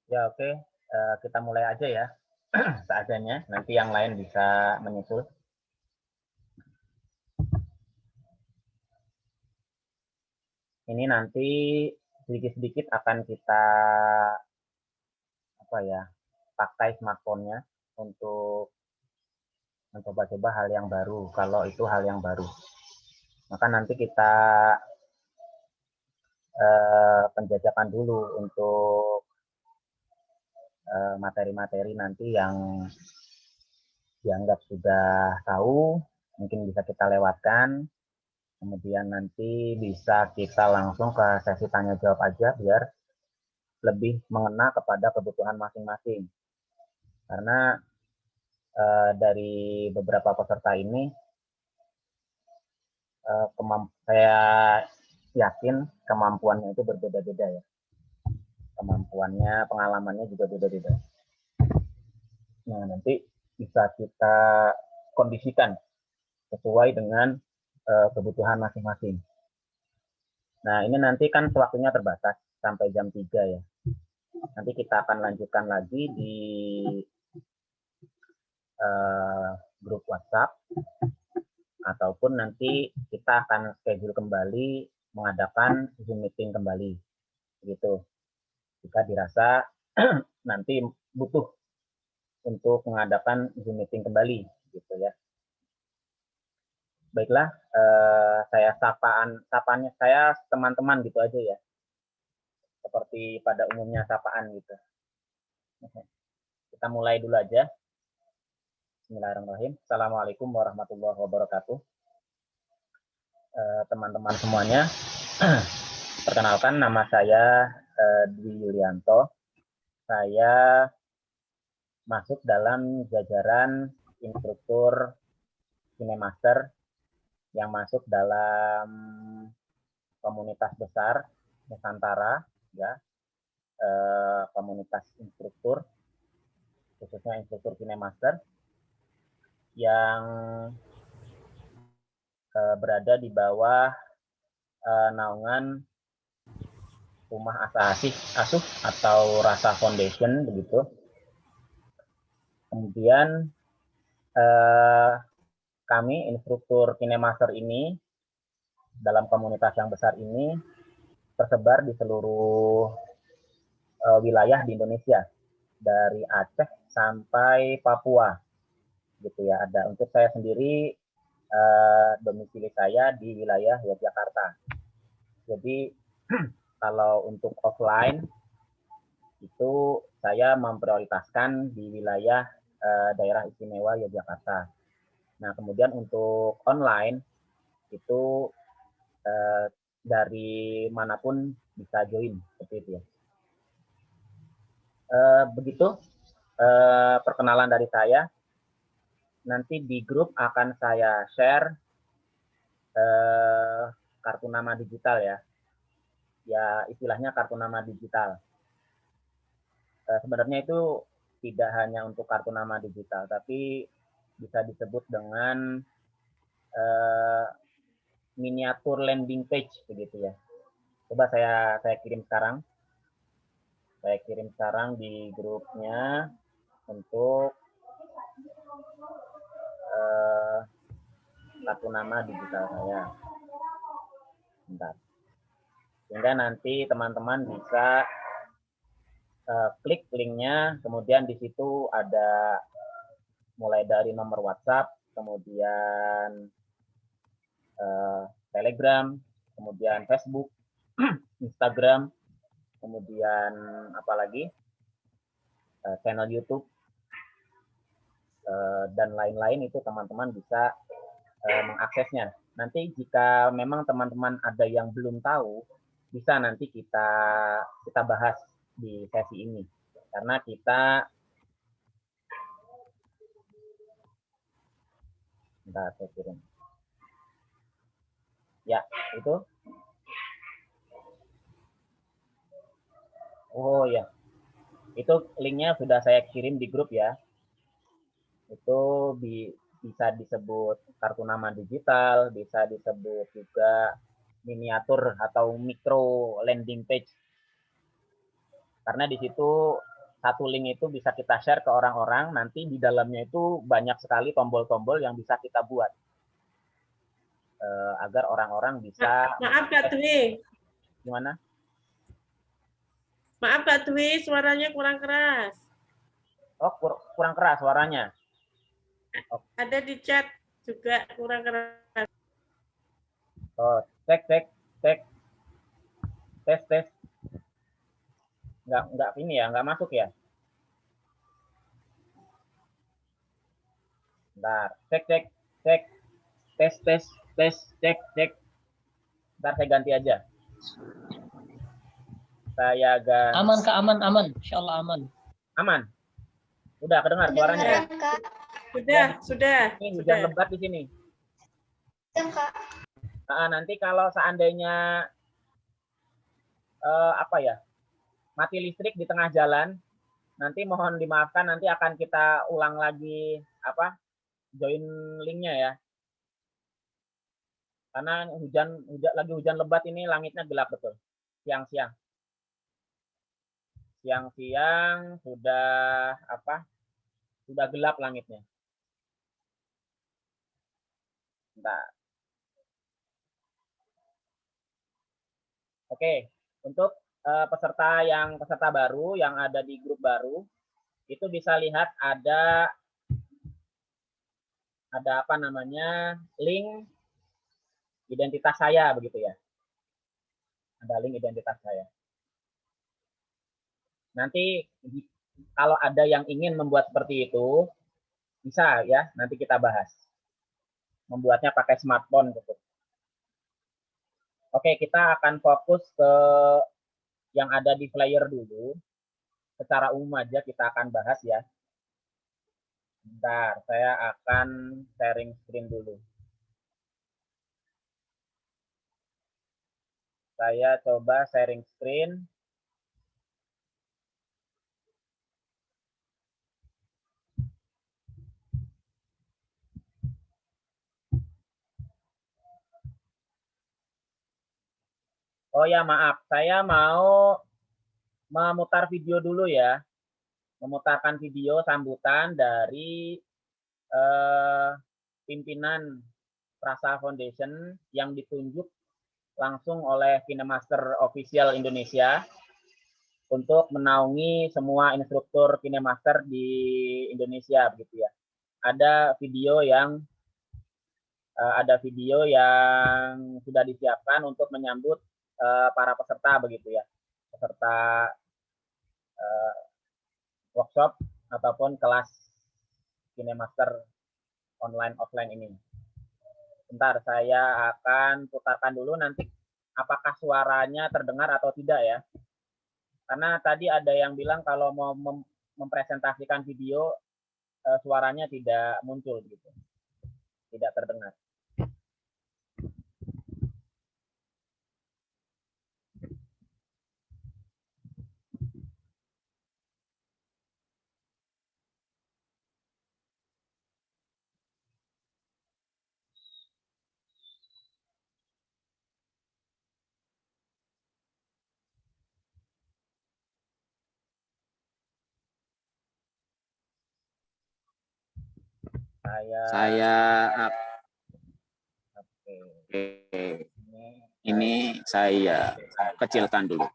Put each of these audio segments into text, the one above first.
Ya, oke. Kita mulai aja ya seadanya. Nanti yang lain bisa menyusul. Ini nanti sedikit-sedikit akan kita pakai smartphone-nya untuk mencoba-coba hal yang baru. Kalau itu hal yang baru, maka nanti kita penjajakan dulu untuk materi-materi nanti yang dianggap sudah tahu, mungkin bisa kita lewatkan. Kemudian nanti bisa kita langsung ke sesi tanya jawab aja biar lebih mengena kepada kebutuhan masing-masing. Karena dari beberapa peserta ini saya yakin kemampuannya itu berbeda-beda ya. Kemampuannya, pengalamannya juga beda-beda. Nah, nanti bisa kita kondisikan sesuai dengan kebutuhan masing-masing. Nah, ini nanti kan waktunya terbatas sampai jam 3 ya. Nanti kita akan lanjutkan lagi di grup WhatsApp, ataupun nanti kita akan schedule kembali mengadakan Zoom meeting kembali. Gitu. Jika dirasa nanti butuh untuk mengadakan Zoom meeting kembali gitu ya. Baiklah, saya sapaannya saya teman-teman gitu aja ya. Seperti pada umumnya sapaan gitu. Kita mulai dulu aja. Bismillahirrahmanirrahim. Assalamualaikum warahmatullahi wabarakatuh. Teman-teman semuanya, perkenalkan nama saya Dwi Yulianto. Saya masuk dalam jajaran instruktur KineMaster yang masuk dalam komunitas besar Nusantara, ya, komunitas instruktur, khususnya instruktur KineMaster, yang berada di bawah naungan Rumah Asuh atau Rasa Foundation begitu. Kemudian kami instruktur KineMaster ini dalam komunitas yang besar ini tersebar di seluruh wilayah di Indonesia, dari Aceh sampai Papua gitu ya. Ada untuk saya sendiri domisili saya di wilayah Yogyakarta. Jadi kalau untuk offline itu saya memprioritaskan di wilayah daerah istimewa Yogyakarta. Nah, kemudian untuk online itu dari manapun bisa join seperti itu ya. Begitu perkenalan dari saya. Nanti di grup akan saya share kartu nama digital ya. Ya istilahnya kartu nama digital. Sebenarnya itu tidak hanya untuk kartu nama digital, tapi bisa disebut dengan miniatur landing page begitu ya. Coba saya kirim sekarang. Saya kirim sekarang di grupnya untuk kartu nama digital saya. Bentar. Sehingga nanti teman-teman bisa klik linknya, kemudian di situ ada mulai dari nomor WhatsApp, kemudian Telegram, kemudian Facebook, Instagram, kemudian apalagi channel YouTube dan lain-lain, itu teman-teman bisa mengaksesnya. Nanti jika memang teman-teman ada yang belum tahu, bisa nanti kita bahas di sesi ini, karena kita saya kirim. Ya, itu. Oh ya, itu linknya sudah saya kirim di grup ya. Itu bisa disebut kartu nama digital, bisa disebut juga miniatur atau micro landing page. Karena di situ satu link itu bisa kita share ke orang-orang, nanti di dalamnya itu banyak sekali tombol-tombol yang bisa kita buat agar orang-orang bisa. Maaf Kak Dwi. Gimana? Maaf Kak Dwi, suaranya kurang keras. Oh, kurang keras suaranya. Ada di chat juga kurang keras. Oh, cek tes. Nggak ini ya, nggak masuk ya. Bentar, cek tes cek. Bentar saya ganti aja. Saya ganti. Aman Kak, aman. Insyaallah aman. Aman. Udah kedengar suaranya? Sudah. Ini hujan lebat di sini. Nah, nanti kalau seandainya mati listrik di tengah jalan, nanti mohon dimaafkan, nanti akan kita ulang lagi join linknya ya. Karena lagi hujan lebat ini, langitnya gelap betul. Siang-siang sudah gelap langitnya. Bentar. Oke, untuk peserta baru yang ada di grup baru, itu bisa lihat ada link identitas saya begitu ya. Ada link identitas saya. Nanti kalau ada yang ingin membuat seperti itu, bisa ya, nanti kita bahas. Membuatnya pakai smartphone gitu. Oke, kita akan fokus ke yang ada di flyer dulu. Secara umum aja kita akan bahas ya. Bentar, saya akan sharing screen dulu. Saya coba sharing screen. Oh ya, maaf. Saya mau memutar video dulu ya. Memutarkan video sambutan dari pimpinan Prasa Foundation yang ditunjuk langsung oleh KineMaster Official Indonesia untuk menaungi semua instruktur KineMaster di Indonesia begitu ya. Ada video yang sudah disiapkan untuk menyambut para peserta begitu ya, peserta workshop ataupun kelas KineMaster online offline ini. Bentar, saya akan putarkan dulu, nanti apakah suaranya terdengar atau tidak ya. Karena tadi ada yang bilang kalau mau mempresentasikan video suaranya tidak muncul gitu. Tidak terdengar. Ini saya kecilkan dulu.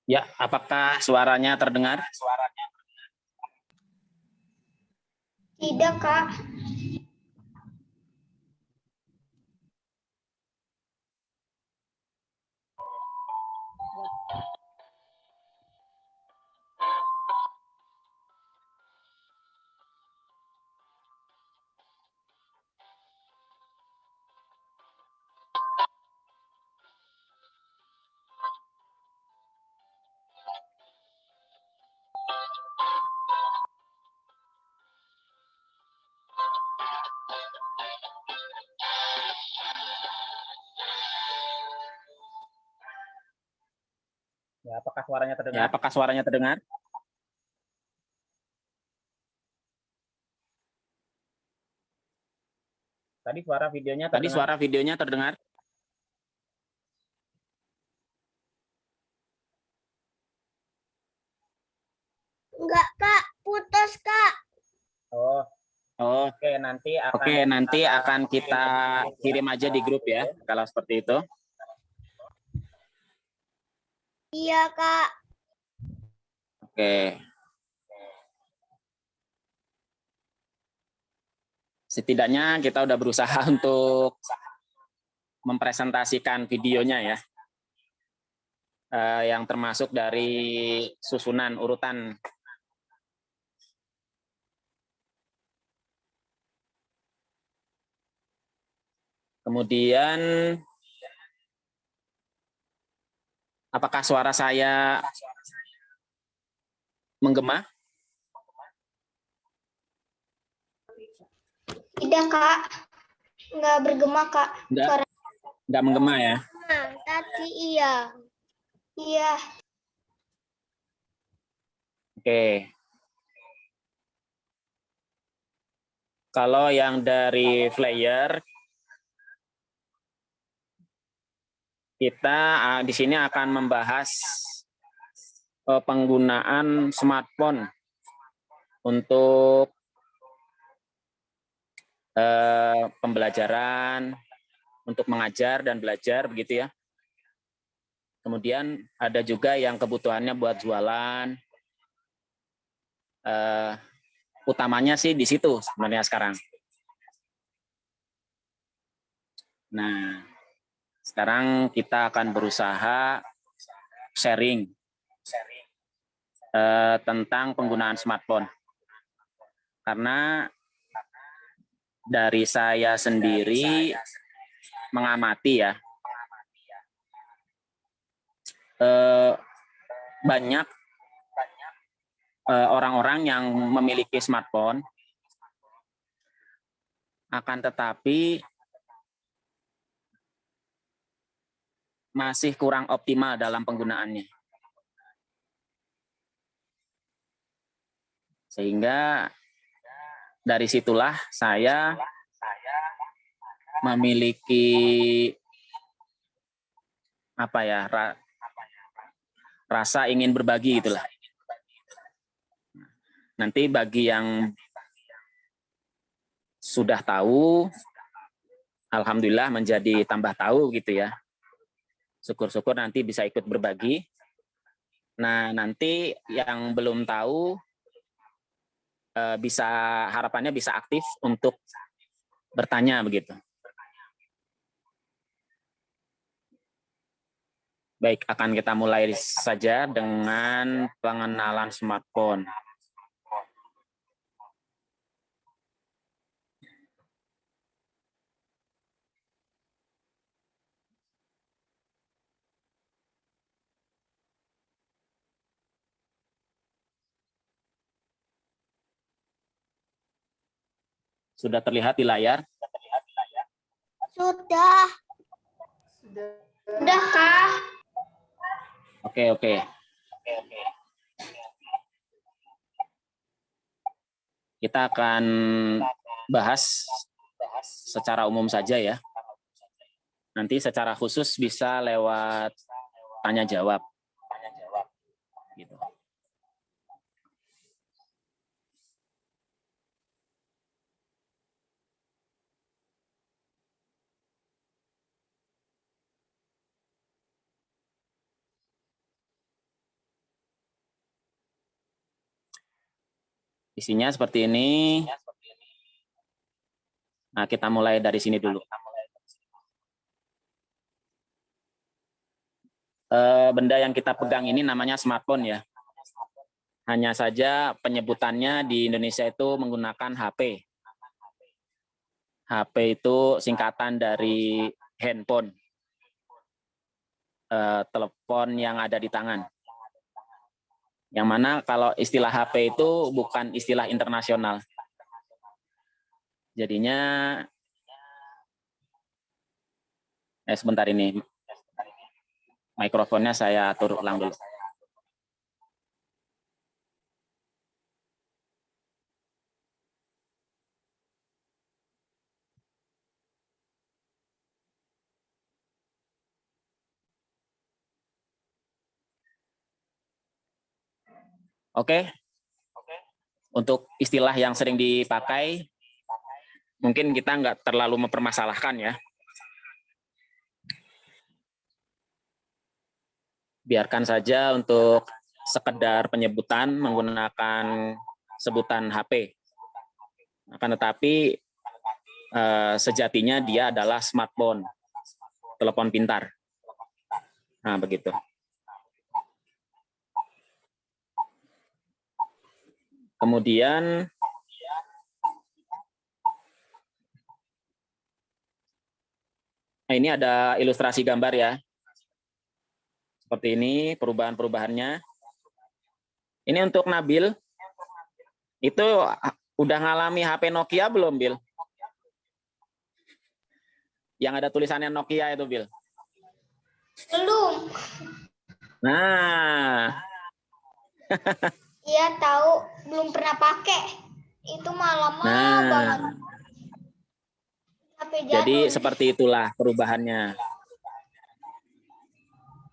Ya, apakah suaranya terdengar? Tidak, Kak. Ya, apakah suaranya Ya, terdengar? apakah suaranya terdengar? Tadi suara videonya Tadi terdengar. suara videonya terdengar? Enggak, Kak. Putus, Kak. Oh, Oh, oke, nanti akan oke, nanti akan kita kirim aja di grup ya, kalau seperti itu. Iya, Kak. Oke. Setidaknya kita udah berusaha untuk mempresentasikan videonya ya, yang termasuk dari susunan urutan. Kemudian, apakah suara saya menggema? Tidak, Kak. Enggak bergema, Kak. Enggak menggema ya? Nah, tadi iya. Iya. Oke. Kalau yang dari flyer, kita di sini akan membahas penggunaan smartphone untuk pembelajaran, untuk mengajar dan belajar begitu ya. Kemudian ada juga yang kebutuhannya buat jualan. Utamanya sih di situ sebenarnya sekarang. Nah, sekarang kita akan berusaha sharing tentang penggunaan smartphone. Karena dari saya sendiri mengamati ya, banyak orang-orang yang memiliki smartphone, akan tetapi masih kurang optimal dalam penggunaannya. Sehingga dari situlah saya memiliki apa ya, rasa ingin berbagi itulah. Nanti bagi yang sudah tahu, alhamdulillah menjadi tambah tahu gitu ya. Syukur-syukur nanti bisa ikut berbagi. Nah, nanti yang belum tahu bisa, harapannya bisa aktif untuk bertanya begitu. Baik, akan kita mulai saja dengan pengenalan smartphone. Sudah terlihat di layar? Sudah. Sudah, Kak. Oke. Kita akan bahas secara umum saja ya. Nanti secara khusus bisa lewat tanya jawab. Gitu. Isinya seperti ini. Nah, kita mulai dari sini dulu. Benda yang kita pegang ini namanya smartphone ya. Hanya saja penyebutannya di Indonesia itu menggunakan HP. HP itu singkatan dari handphone. Telepon yang ada di tangan. Yang mana kalau istilah HP itu bukan istilah internasional. Jadinya, sebentar ini. Mikrofonnya saya atur ulang dulu. Oke. Untuk istilah yang sering dipakai, mungkin kita nggak terlalu mempermasalahkan ya. Biarkan saja untuk sekedar penyebutan menggunakan sebutan HP. Akan tetapi sejatinya dia adalah smartphone, telepon pintar. Nah, begitu. Kemudian ini ada ilustrasi gambar ya. Seperti ini perubahan-perubahannya. Ini untuk Nabil. Itu udah ngalami HP Nokia belum, Bil? Yang ada tulisannya Nokia itu, Bil. Belum. Nah. Iya tahu, belum pernah pakai. Itu malah banget. HP jadul. Jadi seperti itulah perubahannya.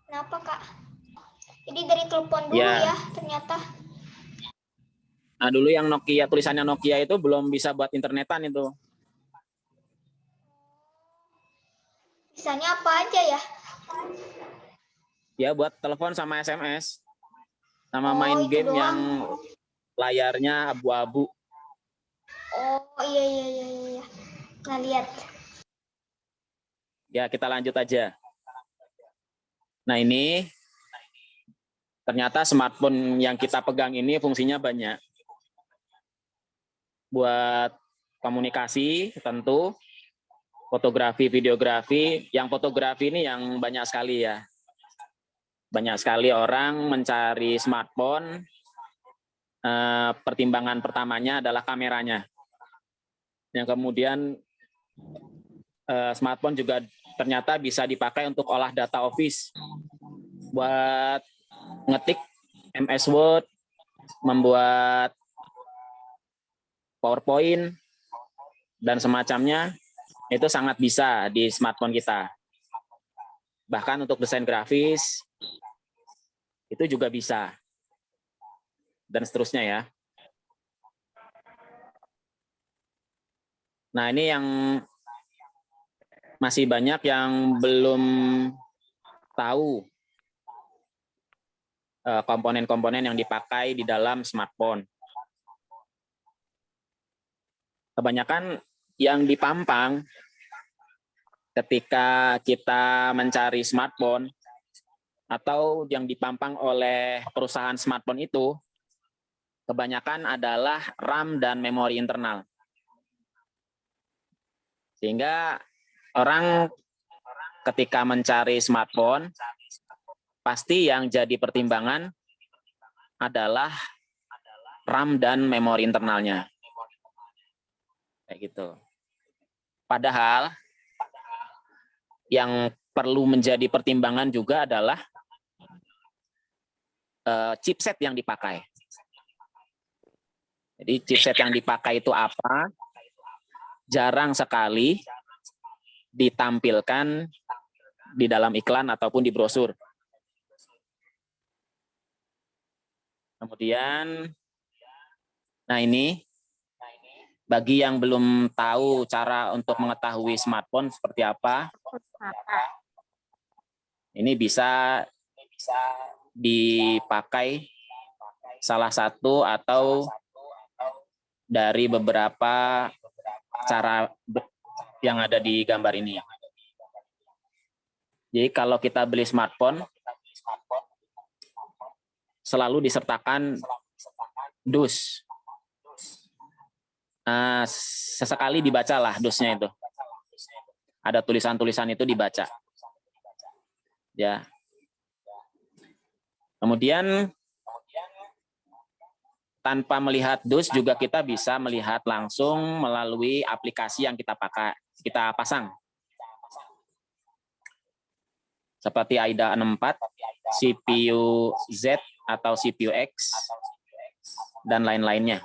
Kenapa, Kak? Jadi dari telepon dulu ya ternyata. Nah, dulu yang Nokia, tulisannya Nokia itu belum bisa buat internetan itu. Bisanya apa aja ya? Ya, buat telepon sama SMS. Sama main game doang. yang layarnya abu-abu. Oh, iya. Nah, lihat. Ya, kita lanjut aja. Nah, ini ternyata smartphone yang kita pegang ini fungsinya banyak. Buat komunikasi tentu, fotografi, videografi. Yang fotografi ini yang banyak sekali ya. Banyak sekali orang mencari smartphone. Pertimbangan pertamanya adalah kameranya. Yang kemudian smartphone juga ternyata bisa dipakai untuk olah data office. Buat ngetik MS Word, membuat PowerPoint, dan semacamnya, itu sangat bisa di smartphone kita. Bahkan untuk desain grafis, itu juga bisa. Dan seterusnya ya. Nah, ini yang masih banyak yang belum tahu komponen-komponen yang dipakai di dalam smartphone. Kebanyakan yang dipampang ketika kita mencari smartphone atau yang dipampang oleh perusahaan smartphone itu kebanyakan adalah RAM dan memori internal. Sehingga orang ketika mencari smartphone, pasti yang jadi pertimbangan adalah RAM dan memori internalnya. Kayak gitu. Padahal yang perlu menjadi pertimbangan juga adalah chipset yang dipakai. Jadi chipset yang dipakai itu apa? Jarang sekali ditampilkan di dalam iklan ataupun di brosur. Kemudian, nah ini, bagi yang belum tahu cara untuk mengetahui smartphone seperti apa, ini bisa dipakai salah satu atau dari beberapa cara yang ada di gambar ini. Jadi kalau kita beli smartphone, selalu disertakan dus. Sesekali dibacalah dusnya itu. Ada tulisan-tulisan itu dibaca. Ya. Kemudian tanpa melihat dus juga kita bisa melihat langsung melalui aplikasi yang kita pasang. Seperti AIDA 64, CPU Z atau CPU X, dan lain-lainnya.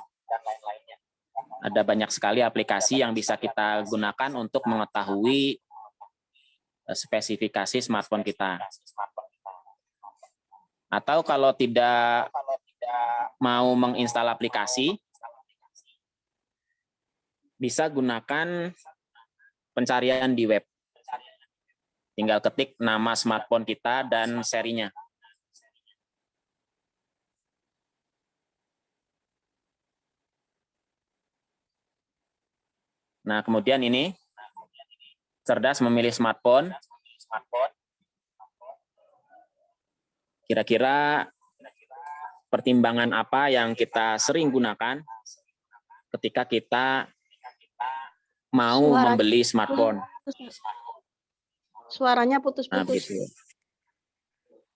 Ada banyak sekali aplikasi yang bisa kita gunakan untuk mengetahui spesifikasi smartphone kita. Atau kalau tidak mau menginstal aplikasi, bisa gunakan pencarian di web. Tinggal ketik nama smartphone kita dan serinya. Nah, kemudian ini cerdas memilih smartphone. Kira-kira pertimbangan apa yang kita sering gunakan ketika kita mau membeli smartphone? Suaranya Nah, putus-putus. begitu.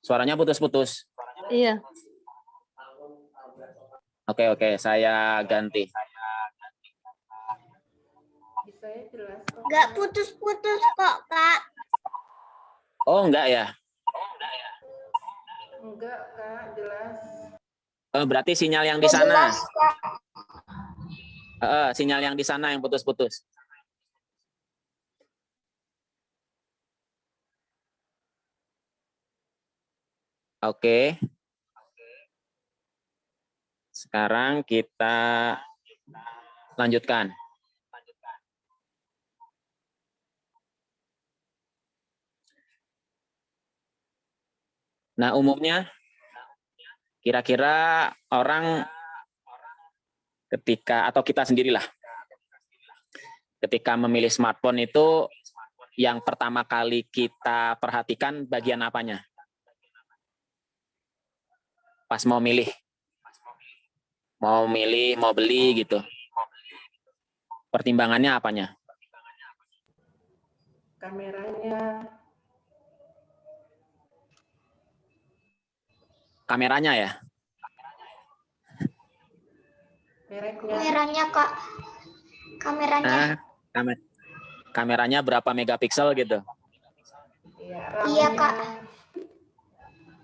Suaranya putus-putus. Iya. Oke, saya ganti. Nggak putus-putus kok, Kak. Oh, enggak ya? Enggak, Kak, jelas. Berarti sinyal yang di sana. Jelas, Kak. Sinyal yang di sana yang putus-putus. Oke. Sekarang kita lanjutkan. Nah, umumnya kira-kira orang ketika, atau kita sendirilah, ketika memilih smartphone itu yang pertama kali kita perhatikan bagian apanya? Pas mau milih, mau beli gitu. Pertimbangannya apanya? Kameranya. Kameranya ya? Mereknya. Kameranya, Kak. Kameranya. Kameranya berapa megapiksel gitu? Iya, Kak.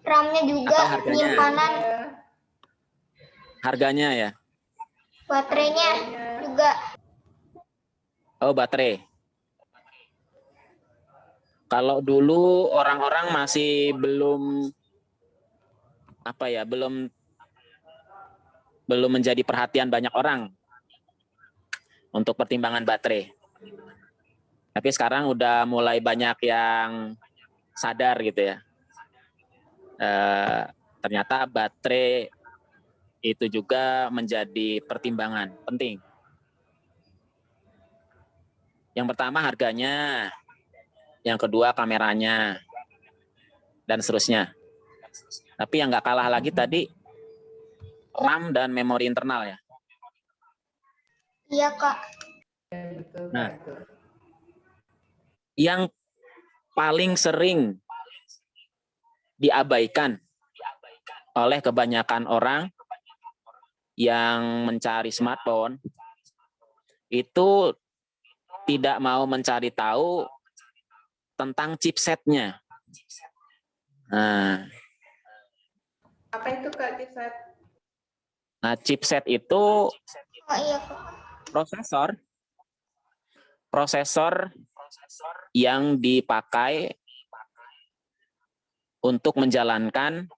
RAM-nya juga, Atau harganya? penyimpanan, Harganya ya? baterainya juga. Oh, baterai. Kalau dulu orang-orang masih belum menjadi perhatian banyak orang untuk pertimbangan baterai. Tapi sekarang udah mulai banyak yang sadar gitu ya. Ternyata baterai itu juga menjadi pertimbangan penting. Yang pertama harganya, yang kedua kameranya, dan seterusnya. Tapi yang nggak kalah lagi tadi, RAM dan memori internal ya. Iya, Kak. Nah, yang paling sering diabaikan oleh kebanyakan orang yang mencari smartphone itu tidak mau mencari tahu tentang chipsetnya. Nah, Apa itu, Kak, chipset? Nah, chipset itu Oh iya, Kak. prosesor yang dipakai untuk menjalankan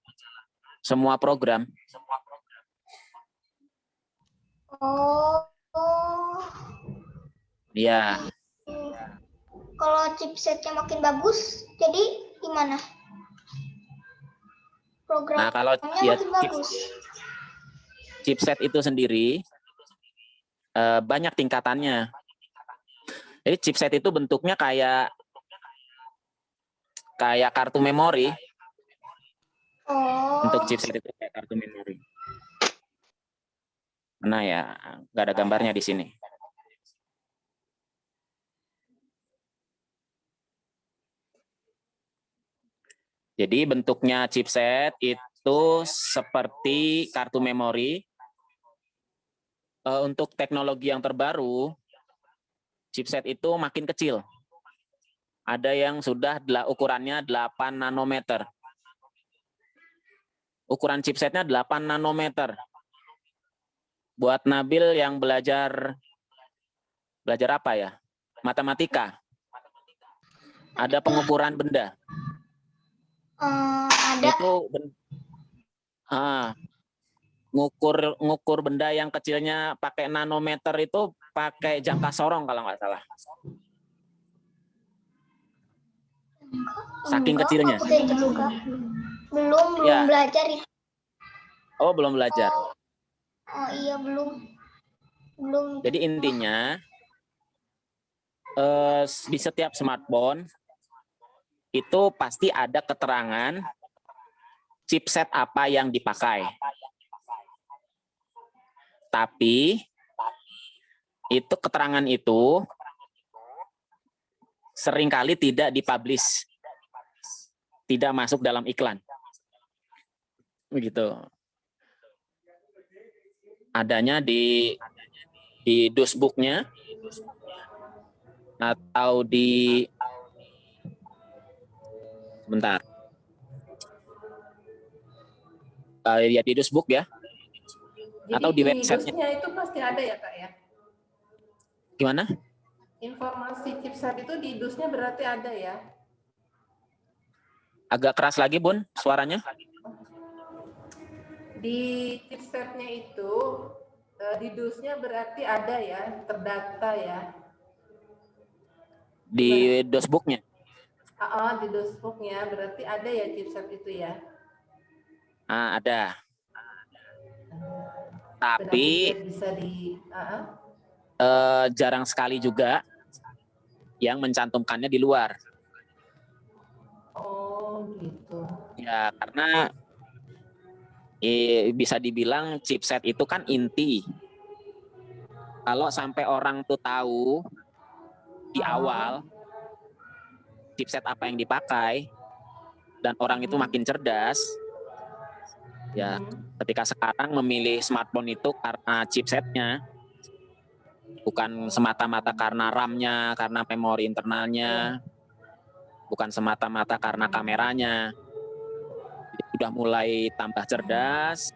semua program. Oh. Ya, Kalau chipsetnya makin bagus, jadi gimana? nah kalau Programnya ya, makin bagus. chipset itu sendiri banyak tingkatannya. Jadi chipset itu bentuknya kayak kartu memori. Untuk Oh, chipset itu kayak kartu memori. Nah ya, nggak ada gambarnya di sini. Jadi bentuknya chipset itu seperti kartu memori. Untuk teknologi yang terbaru, chipset itu makin kecil. Ada yang sudah ukurannya 8 nanometer. Ukuran chipsetnya 8 nanometer. Buat Nabil yang belajar apa ya? Matematika. Ada pengukuran benda. ada. Itu ngukur benda yang kecilnya pakai nanometer itu pakai jangka sorong kalau nggak salah. Saking Enggak, kecilnya. aku kayak gitu juga. Belum Ya. belajar itu. Oh, belum belajar. Oh iya, belum. Jadi intinya di setiap smartphone itu pasti ada keterangan chipset apa yang dipakai. Tapi itu keterangan itu seringkali tidak dipublish, tidak masuk dalam iklan. Begitu. Adanya di dosbook-nya atau di sebentar. Ya di dosbook ya. Jadi atau di website-nya. dusnya itu pasti ada ya Kak ya? Gimana? Informasi chipset itu di dusnya berarti ada ya? Agak keras lagi, Bun, suaranya. Di chipsetnya itu, di dusnya berarti ada ya, terdata ya? Di dosbook-nya. Di dosbook-nya berarti ada ya chipset itu ya? Ada. Tapi bisa di jarang sekali juga yang mencantumkannya di luar. Oh gitu. Ya karena bisa dibilang chipset itu kan inti. Kalau sampai orang tuh tahu di awal chipset apa yang dipakai dan orang itu makin cerdas, ya ketika sekarang memilih smartphone itu karena chipsetnya, bukan semata-mata karena RAM-nya, karena memori internalnya, bukan semata-mata karena kameranya. Jadi sudah mulai tambah cerdas,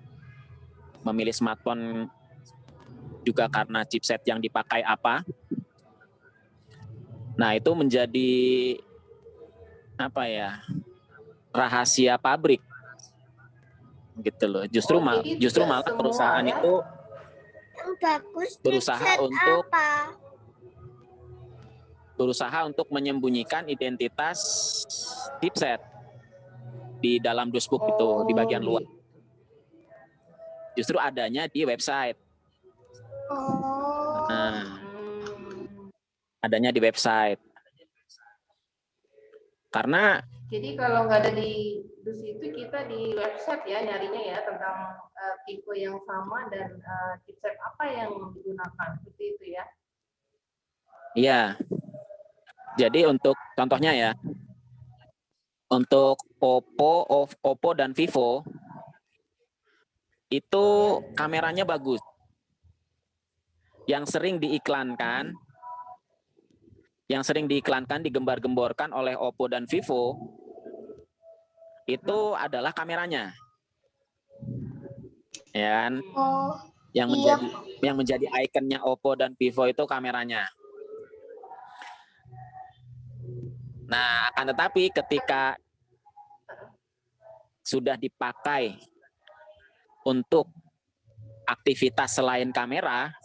memilih smartphone juga karena chipset yang dipakai apa. Nah itu menjadi apa ya, rahasia pabrik gitu loh. Justru malah perusahaan ya? itu Yang bagus berusaha untuk menyembunyikan identitas chipset di dalam dosbook itu di bagian luar. Justru adanya di website. Adanya di website. Karena jadi kalau nggak ada di dus itu kita di website ya nyarinya ya tentang tipe yang sama dan chipset apa yang digunakan seperti itu ya. iya. Jadi untuk contohnya ya, untuk Oppo dan Vivo itu kameranya bagus. Yang sering diiklankan, digembar-gemborkan oleh Oppo dan Vivo itu adalah kameranya. Ya kan? Yang menjadi ikonnya Oppo dan Vivo itu kameranya. Nah, akan tetapi ketika sudah dipakai untuk aktivitas selain kamera,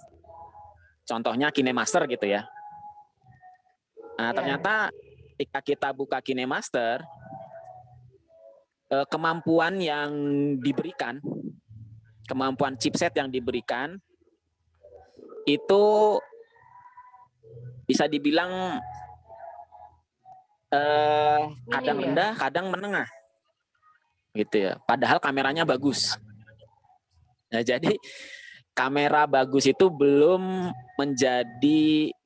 contohnya KineMaster gitu ya. Nah, ternyata ketika kita buka KineMaster, kemampuan yang diberikan, kemampuan chipset yang diberikan itu bisa dibilang kadang Minim ya? rendah, kadang menengah, gitu ya. Padahal kameranya bagus. Nah, jadi kamera bagus itu belum menjadi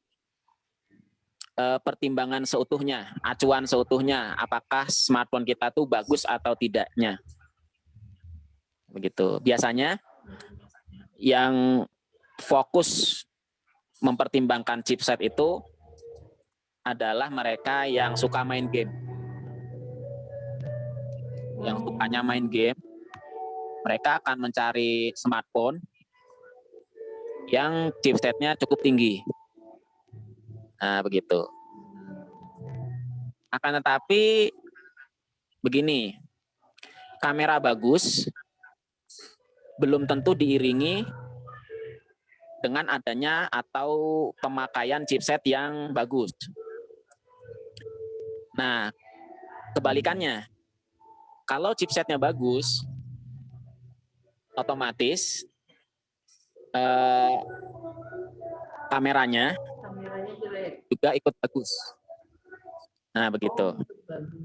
pertimbangan seutuhnya, acuan seutuhnya, apakah smartphone kita tuh bagus atau tidaknya. Begitu. Biasanya yang fokus mempertimbangkan chipset itu adalah mereka yang suka main game. Yang sukanya main game, mereka akan mencari smartphone yang chipsetnya cukup tinggi. Nah, begitu. Akan tetapi begini, kamera bagus belum tentu diiringi dengan adanya atau pemakaian chipset yang bagus. Nah, kebalikannya, kalau chipsetnya bagus, otomatis kameranya jelek. juga ikut bagus. Nah, begitu. Oh, bagus.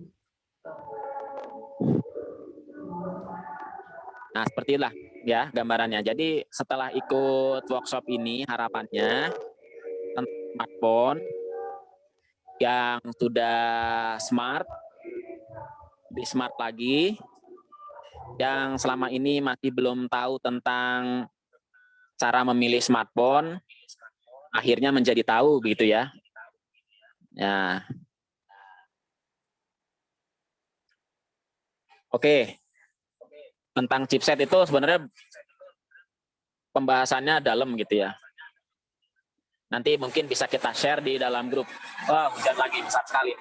Nah, seperti itulah ya gambarannya. Jadi setelah ikut workshop ini, harapannya smartphone yang sudah smart, lebih smart lagi, yang selama ini masih belum tahu tentang cara memilih smartphone, akhirnya menjadi tahu begitu ya. Ya. Oke. Tentang chipset itu sebenarnya pembahasannya dalam gitu ya. Nanti mungkin bisa kita share di dalam grup. Wah, hujan lagi besar sekali.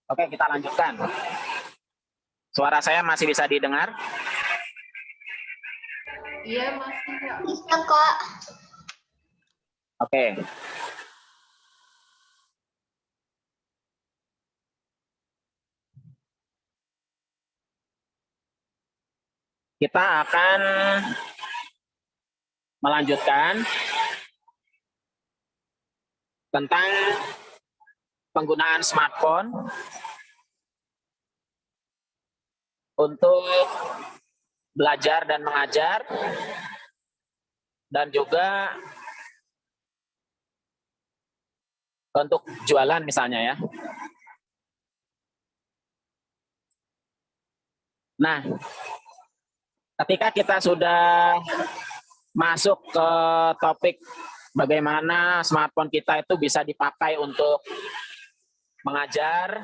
Oke, kita lanjutkan. Suara saya masih bisa didengar? Iya, masih Kak. Bisa kok. Oke. Kita akan melanjutkan tentang penggunaan smartphone untuk belajar dan mengajar, dan juga untuk jualan misalnya ya. Nah, ketika kita sudah masuk ke topik bagaimana smartphone kita itu bisa dipakai untuk mengajar,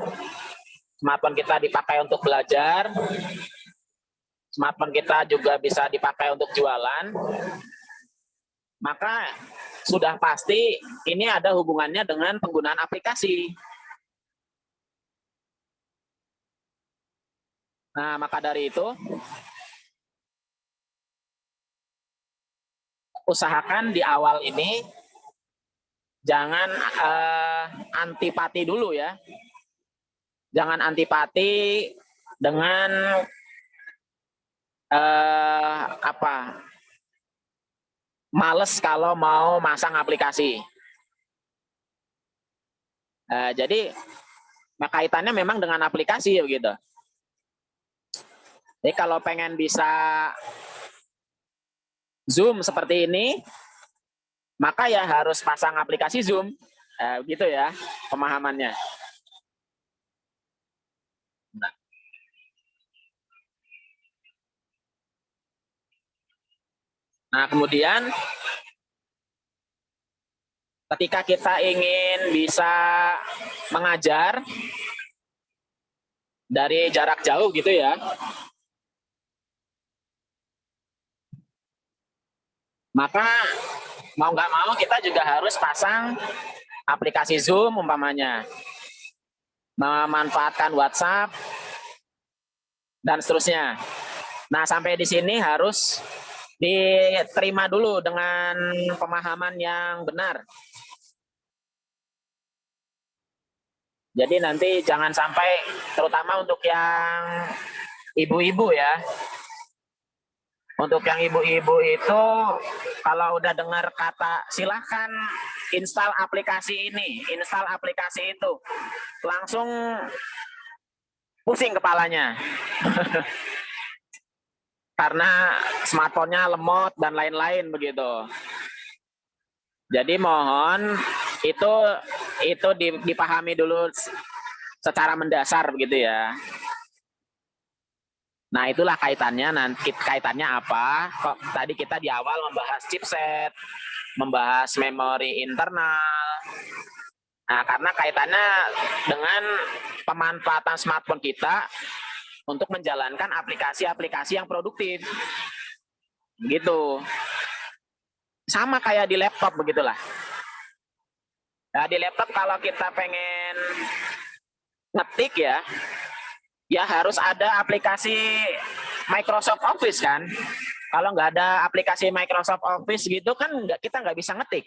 smartphone kita dipakai untuk belajar, smartphone kita juga bisa dipakai untuk jualan, maka sudah pasti ini ada hubungannya dengan penggunaan aplikasi. Nah, maka dari itu, usahakan di awal ini jangan antipati dulu ya. Jangan antipati dengan males kalau mau masang aplikasi. Jadi kaitannya memang dengan aplikasi begitu. Jadi kalau pengen bisa Zoom seperti ini, maka ya harus pasang aplikasi Zoom, gitu ya pemahamannya. Nah, kemudian ketika kita ingin bisa mengajar dari jarak jauh gitu ya, maka mau nggak mau kita juga harus pasang aplikasi Zoom umpamanya, memanfaatkan WhatsApp, dan seterusnya. Nah, sampai di sini harus diterima dulu dengan pemahaman yang benar. Jadi nanti jangan sampai, terutama untuk yang ibu-ibu ya. Untuk yang ibu-ibu itu, kalau udah dengar kata silahkan install aplikasi ini, install aplikasi itu, langsung pusing kepalanya. Karena smartphone-nya lemot dan lain-lain begitu. Jadi mohon itu dipahami dulu secara mendasar begitu ya. Nah, itulah kaitannya. Nanti kaitannya apa? Kok tadi kita di awal membahas chipset, membahas memori internal. Nah, karena kaitannya dengan pemanfaatan smartphone kita untuk menjalankan aplikasi-aplikasi yang produktif. Gitu. Sama kayak di laptop begitulah. Nah, di laptop kalau kita pengen ngetik ya harus ada aplikasi Microsoft Office kan. Kalau nggak ada aplikasi Microsoft Office gitu kan kita nggak bisa ngetik.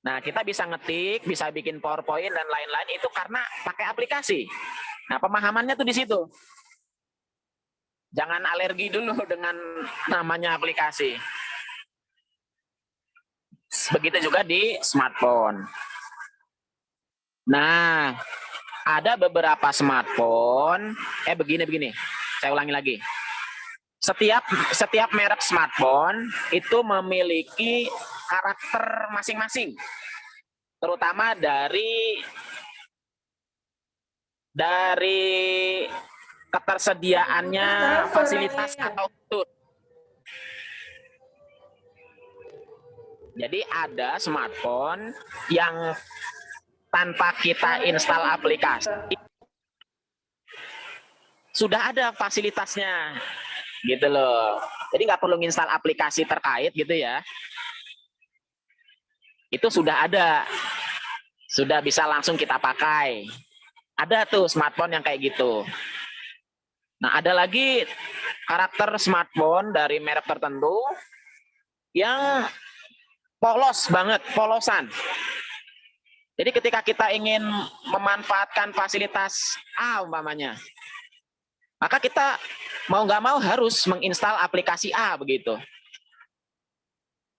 Nah, kita bisa ngetik, bisa bikin PowerPoint dan lain-lain itu karena pakai aplikasi. Nah, pemahamannya tuh di situ. Jangan alergi dulu dengan namanya aplikasi. Begitu juga di smartphone. Nah, ada beberapa smartphone, begini, saya ulangi lagi. Setiap merek smartphone itu memiliki karakter masing-masing, terutama dari ketersediaannya fasilitas atau fitur. Jadi ada smartphone yang tanpa kita install aplikasi sudah ada fasilitasnya gitu loh. Jadi nggak perlu install aplikasi terkait gitu ya. Itu sudah ada. Sudah bisa langsung kita pakai. Ada tuh smartphone yang kayak gitu. Nah, ada lagi karakter smartphone dari merek tertentu yang polos banget, polosan. Jadi ketika kita ingin memanfaatkan fasilitas A umpamanya, maka kita mau nggak mau harus menginstal aplikasi A begitu.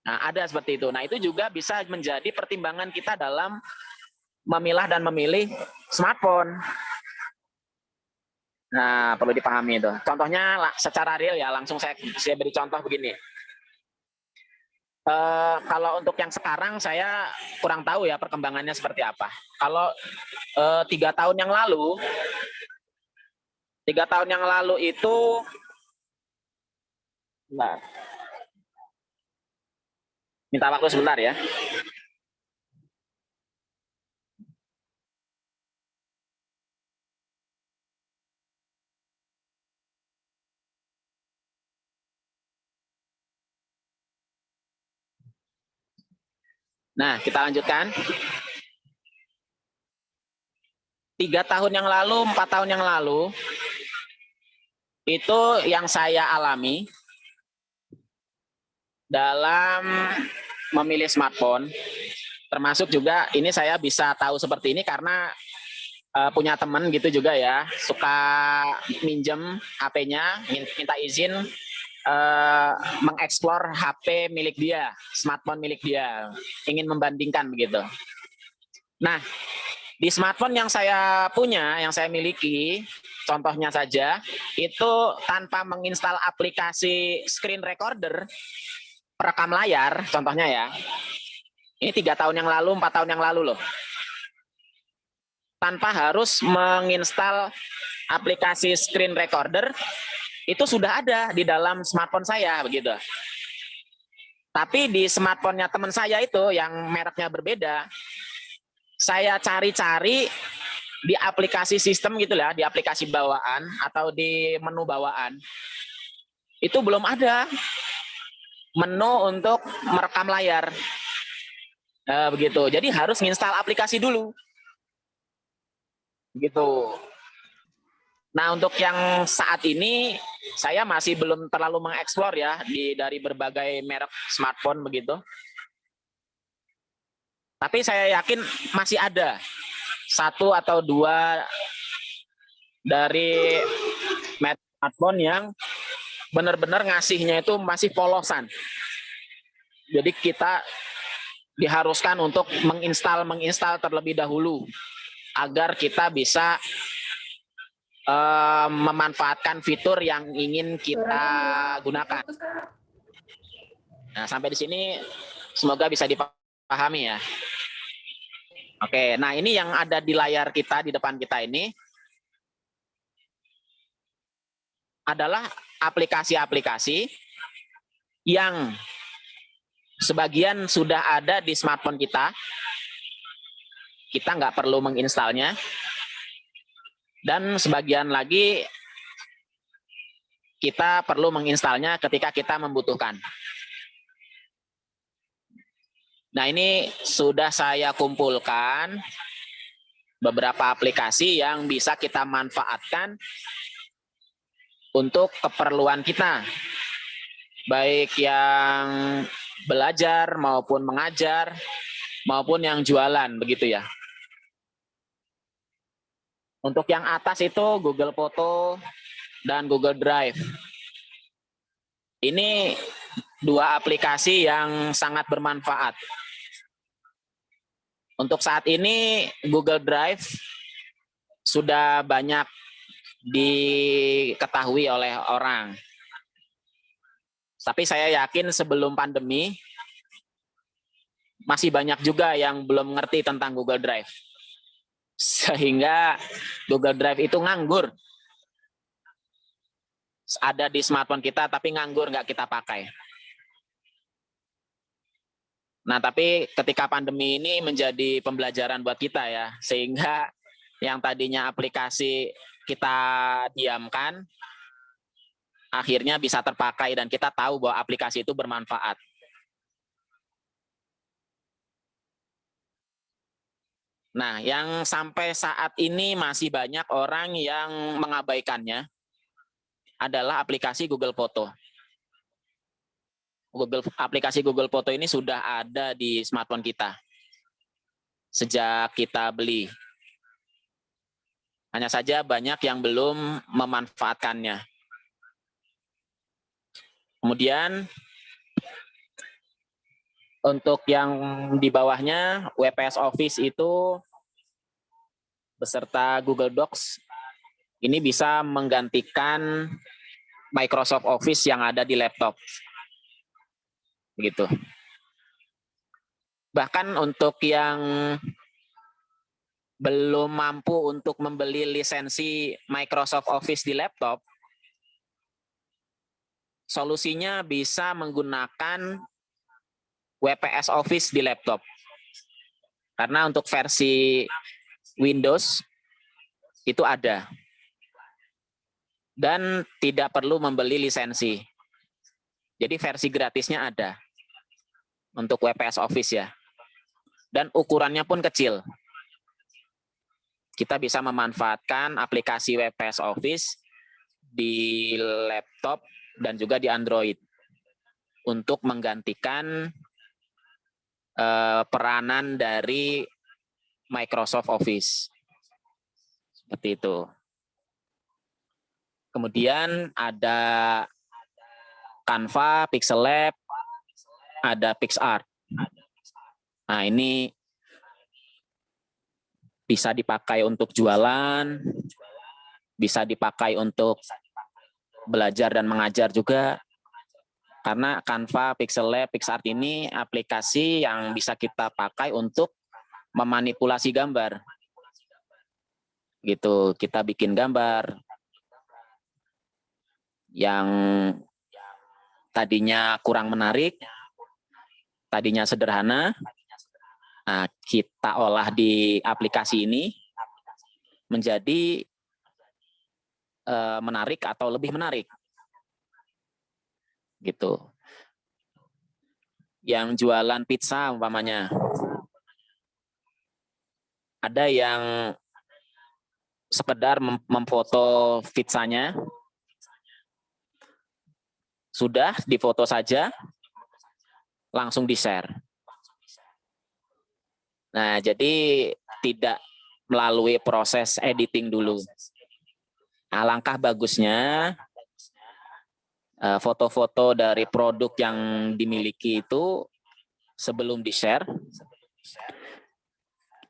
Nah, ada seperti itu. Nah, itu juga bisa menjadi pertimbangan kita dalam memilah dan memilih smartphone. Nah, perlu dipahami itu. Contohnya secara real ya, langsung saya beri contoh begini. Kalau untuk yang sekarang saya kurang tahu ya perkembangannya seperti apa. Kalau 3 tahun yang lalu, 3 tahun yang lalu itu, minta waktu sebentar ya. Nah, kita lanjutkan. 3 tahun yang lalu, 4 tahun yang lalu, itu yang saya alami dalam memilih smartphone. Termasuk juga ini saya bisa tahu seperti ini karena punya teman gitu juga ya, suka minjem HP-nya, minta izin mengeksplor HP milik dia, smartphone milik dia, ingin membandingkan begitu. Nah, di smartphone yang saya punya, yang saya miliki, contohnya saja, itu tanpa menginstal aplikasi screen recorder, perekam layar, contohnya ya, ini 3 tahun yang lalu, 4 tahun yang lalu loh, tanpa harus menginstal aplikasi screen recorder, itu sudah ada di dalam smartphone saya begitu. Tapi di smartphone-nya teman saya itu yang mereknya berbeda, saya cari-cari di aplikasi sistem gitu lah, di aplikasi bawaan atau di menu bawaan. Itu belum ada menu untuk merekam layar. Begitu. Jadi harus nginstal aplikasi dulu. Begitu. Nah, untuk yang saat ini saya masih belum terlalu mengeksplor ya dari berbagai merek smartphone begitu. Tapi saya yakin masih ada 1 atau 2 dari smartphone yang benar-benar ngasihnya itu masih polosan. Jadi kita diharuskan untuk menginstal terlebih dahulu agar kita bisa memanfaatkan fitur yang ingin kita gunakan. Nah, sampai di sini semoga bisa dipahami ya. Oke, nah ini yang ada di layar kita, di depan kita ini adalah aplikasi-aplikasi yang sebagian sudah ada di smartphone kita. Kita nggak perlu menginstalnya. Dan sebagian lagi kita perlu menginstalnya ketika kita membutuhkan. Nah, ini sudah saya kumpulkan beberapa aplikasi yang bisa kita manfaatkan untuk keperluan kita. Baik yang belajar maupun mengajar maupun yang jualan, begitu ya. Untuk yang atas itu Google Foto dan Google Drive. Ini 2 aplikasi yang sangat bermanfaat. Untuk saat ini Google Drive sudah banyak diketahui oleh orang. Tapi saya yakin sebelum pandemi masih banyak juga yang belum ngerti tentang Google Drive. Sehingga Google Drive itu nganggur. Ada di smartphone kita tapi nganggur, nggak kita pakai. Nah, tapi ketika pandemi ini menjadi pembelajaran buat kita ya, sehingga yang tadinya aplikasi kita diamkan, akhirnya bisa terpakai dan kita tahu bahwa aplikasi itu bermanfaat. Nah, yang sampai saat ini masih banyak orang yang mengabaikannya adalah aplikasi Google Foto. Aplikasi Google Foto ini sudah ada di smartphone kita sejak kita beli. Hanya saja banyak yang belum memanfaatkannya. Kemudian untuk yang di bawahnya, WPS Office itu beserta Google Docs ini bisa menggantikan Microsoft Office yang ada di laptop. Begitu. Bahkan untuk yang belum mampu untuk membeli lisensi Microsoft Office di laptop, solusinya bisa menggunakan WPS Office di laptop. Karena untuk versi Windows itu ada. Dan tidak perlu membeli lisensi. Jadi versi gratisnya ada untuk WPS Office ya. Dan ukurannya pun kecil. Kita bisa memanfaatkan aplikasi WPS Office di laptop dan juga di Android untuk menggantikan peranan dari Microsoft Office. Seperti itu. Kemudian ada Canva, Pixel Lab, ada PixArt. Nah, ini bisa dipakai untuk jualan, bisa dipakai untuk belajar dan mengajar juga. Karena Canva, Pixel Lab, PixArt ini aplikasi yang bisa kita pakai untuk memanipulasi gambar. Gitu, kita bikin gambar yang tadinya kurang menarik, tadinya sederhana, nah, kita olah di aplikasi ini menjadi menarik atau lebih menarik. Gitu. Yang jualan pizza umpamanya. Ada yang sekedar memfoto pizzanya. Sudah difoto saja, langsung di-share. Nah, jadi tidak melalui proses editing dulu. Alangkah bagusnya foto-foto dari produk yang dimiliki itu sebelum di-share,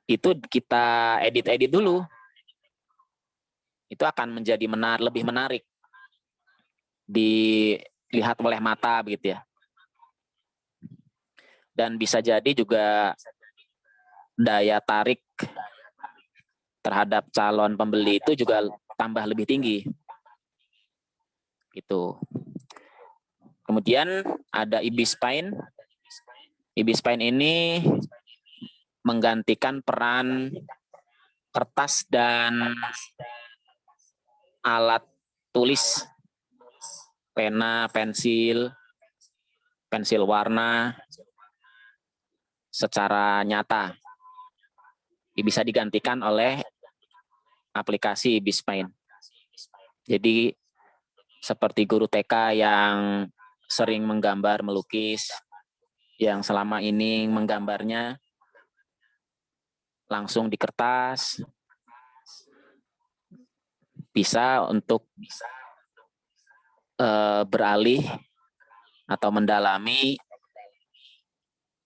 itu kita edit-edit dulu. Itu akan menjadi lebih menarik dilihat oleh mata begitu ya. Dan bisa jadi juga daya tarik terhadap calon pembeli itu juga tambah lebih tinggi. Gitu. Kemudian ada eBaySpine. eBaySpine ini menggantikan peran kertas dan alat tulis, pena, pensil warna secara nyata. Bisa digantikan oleh aplikasi eBaySpine. Jadi seperti guru TK yang sering menggambar, melukis, yang selama ini menggambarnya langsung di kertas, bisa untuk beralih atau mendalami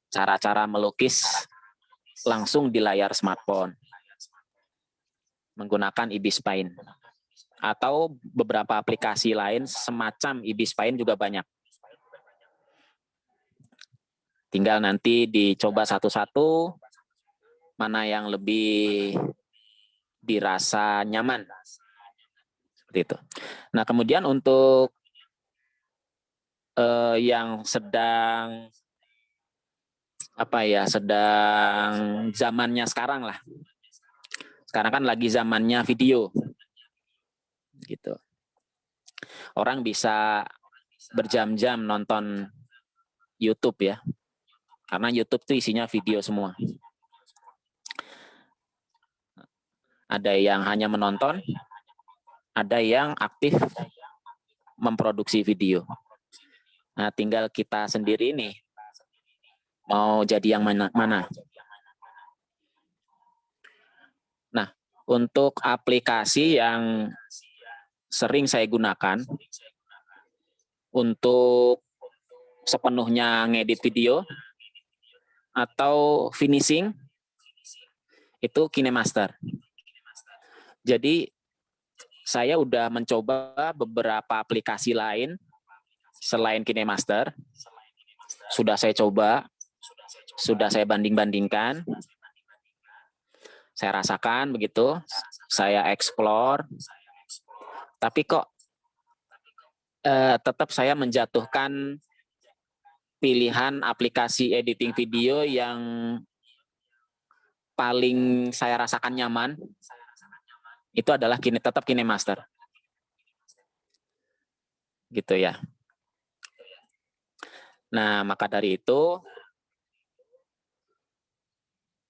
cara-cara melukis langsung di layar smartphone menggunakan eBaySpine. Atau beberapa aplikasi lain semacam eBaySpine juga banyak. Tinggal nanti dicoba satu-satu mana yang lebih dirasa nyaman. Seperti itu. Nah, kemudian untuk yang sedang sedang zamannya sekarang lah. Sekarang kan lagi zamannya video. Gitu. Orang bisa berjam-jam nonton YouTube ya. Karena YouTube tuh isinya video semua. Ada yang hanya menonton, ada yang aktif memproduksi video. Nah, tinggal kita sendiri nih mau jadi yang mana. Nah, untuk aplikasi yang sering saya gunakan untuk sepenuhnya ngedit video atau finishing itu KineMaster. Jadi saya udah mencoba beberapa aplikasi lain selain KineMaster. Sudah saya coba, sudah saya banding-bandingkan. Saya rasakan begitu, saya explore. Tapi kok tetap saya menjatuhkan pilihan aplikasi editing video yang paling saya rasakan nyaman itu adalah tetap KineMaster. Gitu ya. Nah, maka dari itu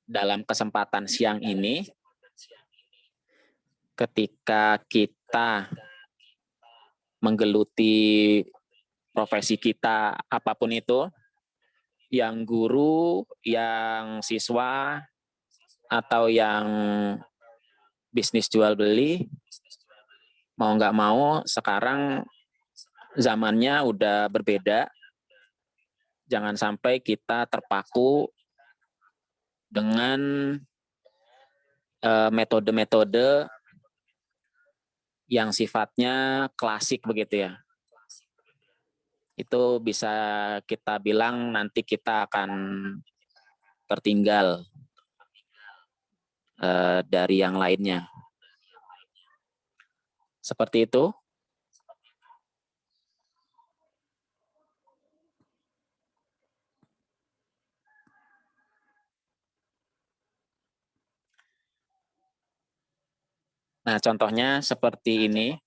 dalam kesempatan siang ini ketika kita menggeluti profesi kita apapun itu, yang guru, yang siswa, atau yang bisnis jual beli, mau nggak mau sekarang zamannya udah berbeda. Jangan sampai kita terpaku dengan metode-metode yang sifatnya klasik begitu ya. Itu bisa kita bilang nanti kita akan tertinggal dari yang lainnya. Seperti itu. Nah, contohnya seperti ini.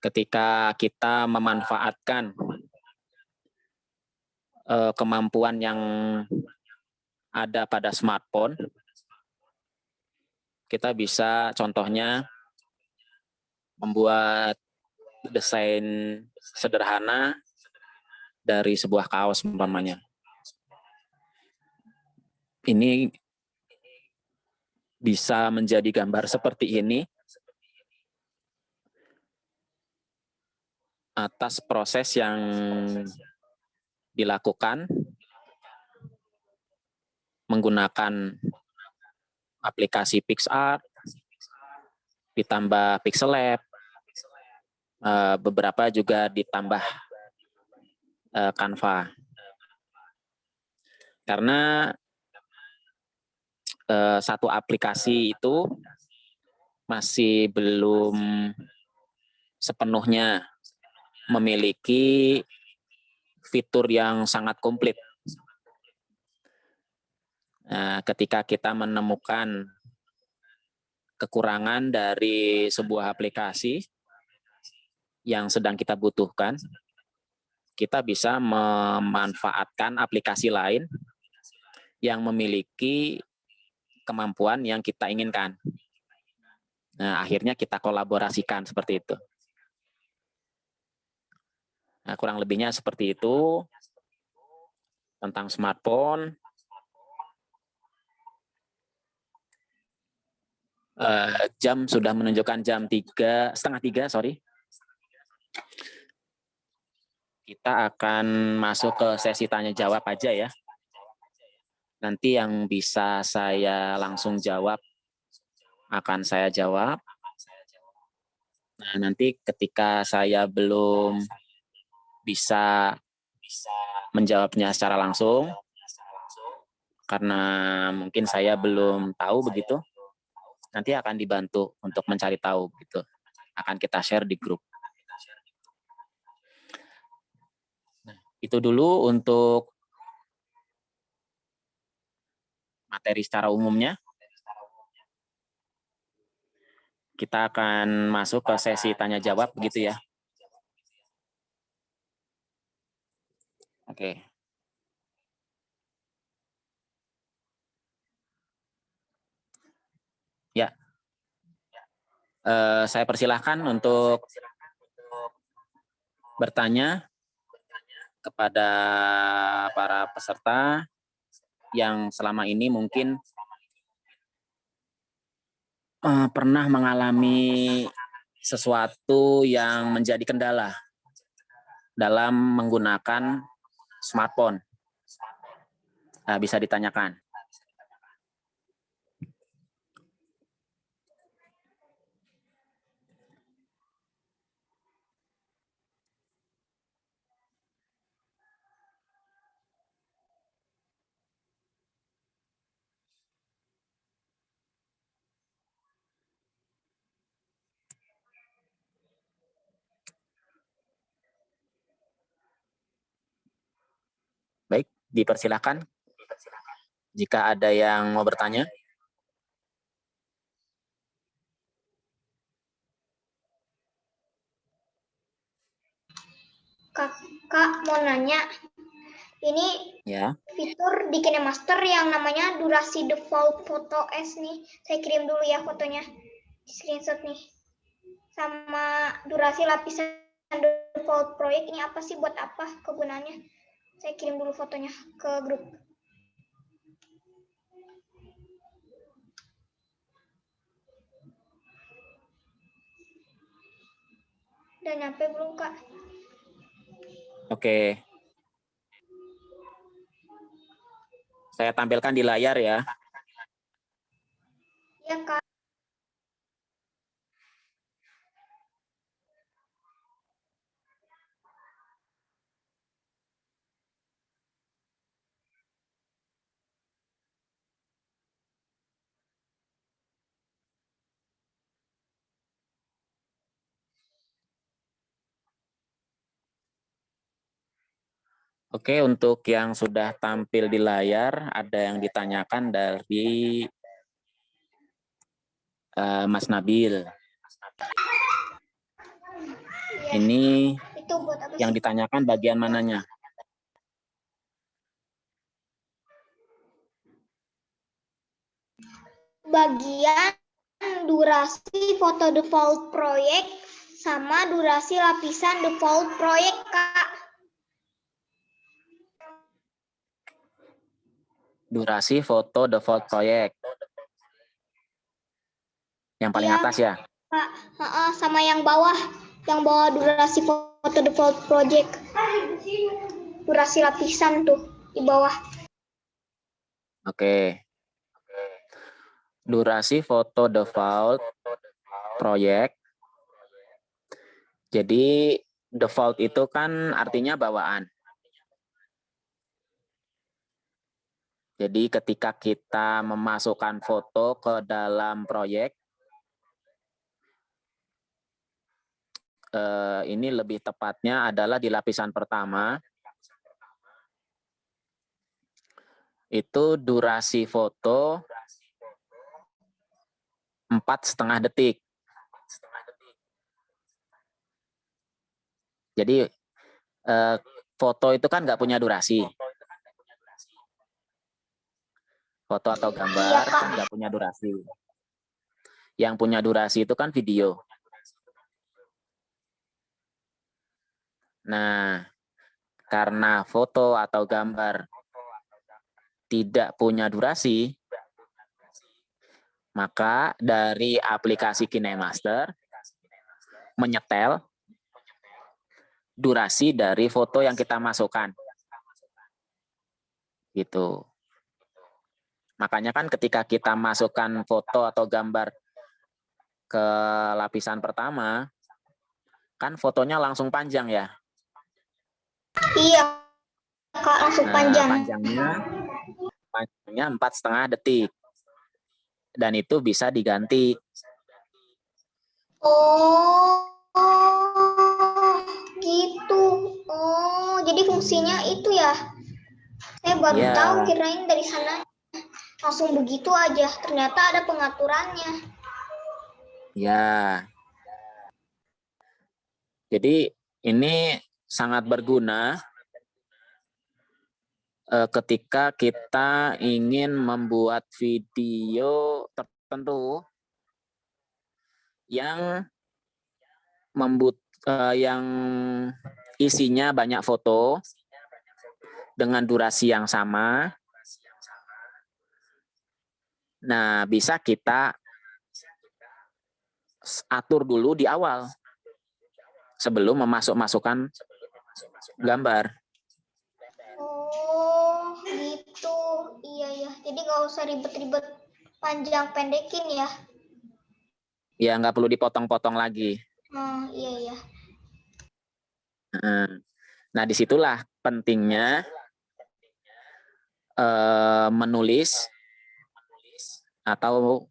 Ketika kita memanfaatkan kemampuan yang ada pada smartphone, kita bisa contohnya membuat desain sederhana dari sebuah kaos umpamanya. Ini bisa menjadi gambar seperti ini atas proses yang dilakukan menggunakan aplikasi PixArt, ditambah Pixel Lab, beberapa juga ditambah Canva. Karena satu aplikasi itu masih belum sepenuhnya memiliki fitur yang sangat komplit. Ketika kita menemukan kekurangan dari sebuah aplikasi yang sedang kita butuhkan, kita bisa memanfaatkan aplikasi lain yang memiliki kemampuan yang kita inginkan. Nah, akhirnya kita kolaborasikan seperti itu. Nah, kurang lebihnya seperti itu tentang smartphone. Jam sudah menunjukkan jam 2:30, sorry. Kita akan masuk ke sesi tanya jawab aja ya. Nanti yang bisa saya langsung jawab akan saya jawab. Nah, nanti ketika saya belum bisa menjawabnya secara langsung, karena mungkin saya belum tahu begitu, nanti akan dibantu untuk mencari tahu gitu. Akan kita share di grup. Nah, itu dulu untuk materi secara umumnya. Kita akan masuk ke sesi tanya jawab begitu ya. Oke. Ya. Saya persilahkan untuk bertanya kepada para peserta yang selama ini mungkin pernah mengalami sesuatu yang menjadi kendala dalam menggunakan smartphone. Nah, bisa ditanyakan. Baik, dipersilakan. Jika ada yang mau bertanya. Kak mau nanya, ini Ya. fitur di KineMaster yang namanya durasi default photo S nih, saya kirim dulu ya fotonya, screenshot nih. Sama durasi lapisan default proyek ini apa sih, buat apa kegunaannya? Saya kirim dulu fotonya ke grup. Udah nyampe belum, Kak? Oke. Saya tampilkan di layar ya. Iya, Kak. Oke, untuk yang sudah tampil di layar, ada yang ditanyakan dari Mas Nabil. Ya, ini itu buat apa yang sih? ditanyakan bagian mananya? Bagian durasi foto default proyek sama durasi lapisan default proyek, Kak. Durasi foto default proyek. Yang paling Iya. atas ya. Kak, sama yang bawah durasi foto default project. Durasi lapisan tuh di bawah. Oke. Durasi foto default project. Jadi default itu kan artinya bawaan. Jadi ketika kita memasukkan foto ke dalam proyek, ini lebih tepatnya adalah di lapisan pertama, itu durasi foto 4,5 detik. Jadi foto itu kan nggak punya durasi. Foto atau gambar kan nggak punya durasi. Yang punya durasi itu kan video. Nah, karena foto atau gambar tidak punya durasi, maka dari aplikasi KineMaster menyetel durasi dari foto yang kita masukkan. Gitu. Makanya kan ketika kita masukkan foto atau gambar ke lapisan pertama, kan fotonya langsung panjang ya. Iya, Kak, langsung panjang. Panjangnya 4,5 detik. Dan itu bisa diganti. Oh, gitu. Oh, jadi fungsinya itu ya. Saya baru tahu, kirain dari sana langsung begitu aja. Ternyata ada pengaturannya. Ya. Jadi ini sangat berguna ketika kita ingin membuat video tertentu yang yang isinya banyak foto dengan durasi yang sama. Nah, bisa kita atur dulu di awal sebelum masukkan gambar. Oh, gitu. Iya, ya. Jadi nggak usah ribet-ribet panjang pendekin ya. Ya, nggak perlu dipotong-potong lagi. Oh, iya, ya. Nah, disitulah pentingnya menulis atau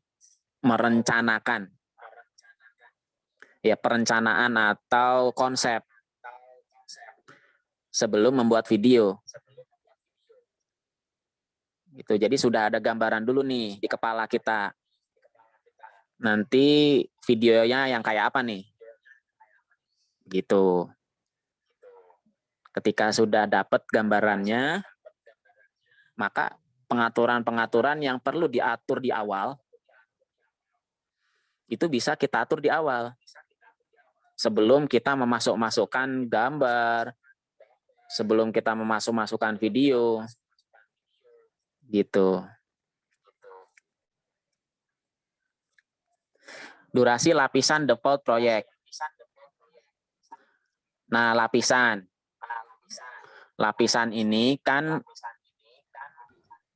merencanakan. Ya, perencanaan atau konsep sebelum membuat video. Gitu. Jadi sudah ada gambaran dulu nih di kepala kita. Nanti videonya yang kayak apa nih? Gitu. Ketika sudah dapat gambarannya, maka pengaturan-pengaturan yang perlu diatur di awal itu bisa kita atur di awal. Sebelum kita memasukkan gambar, sebelum kita memasukkan video, gitu. Durasi lapisan default project. Nah, lapisan ini kan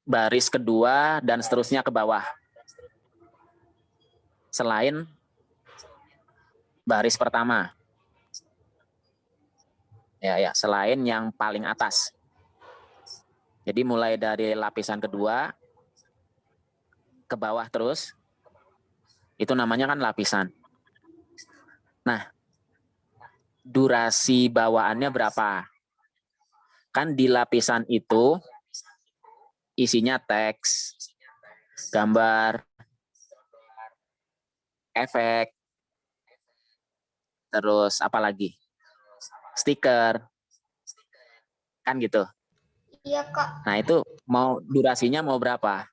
baris kedua dan seterusnya ke bawah. Selain baris pertama. Ya, selain yang paling atas. Jadi mulai dari lapisan kedua ke bawah terus, itu namanya kan lapisan. Nah, durasi bawaannya berapa? Kan di lapisan itu isinya teks, gambar, efek, terus apa lagi? Stiker, kan gitu. Iya, Kak. Nah, itu durasinya mau berapa?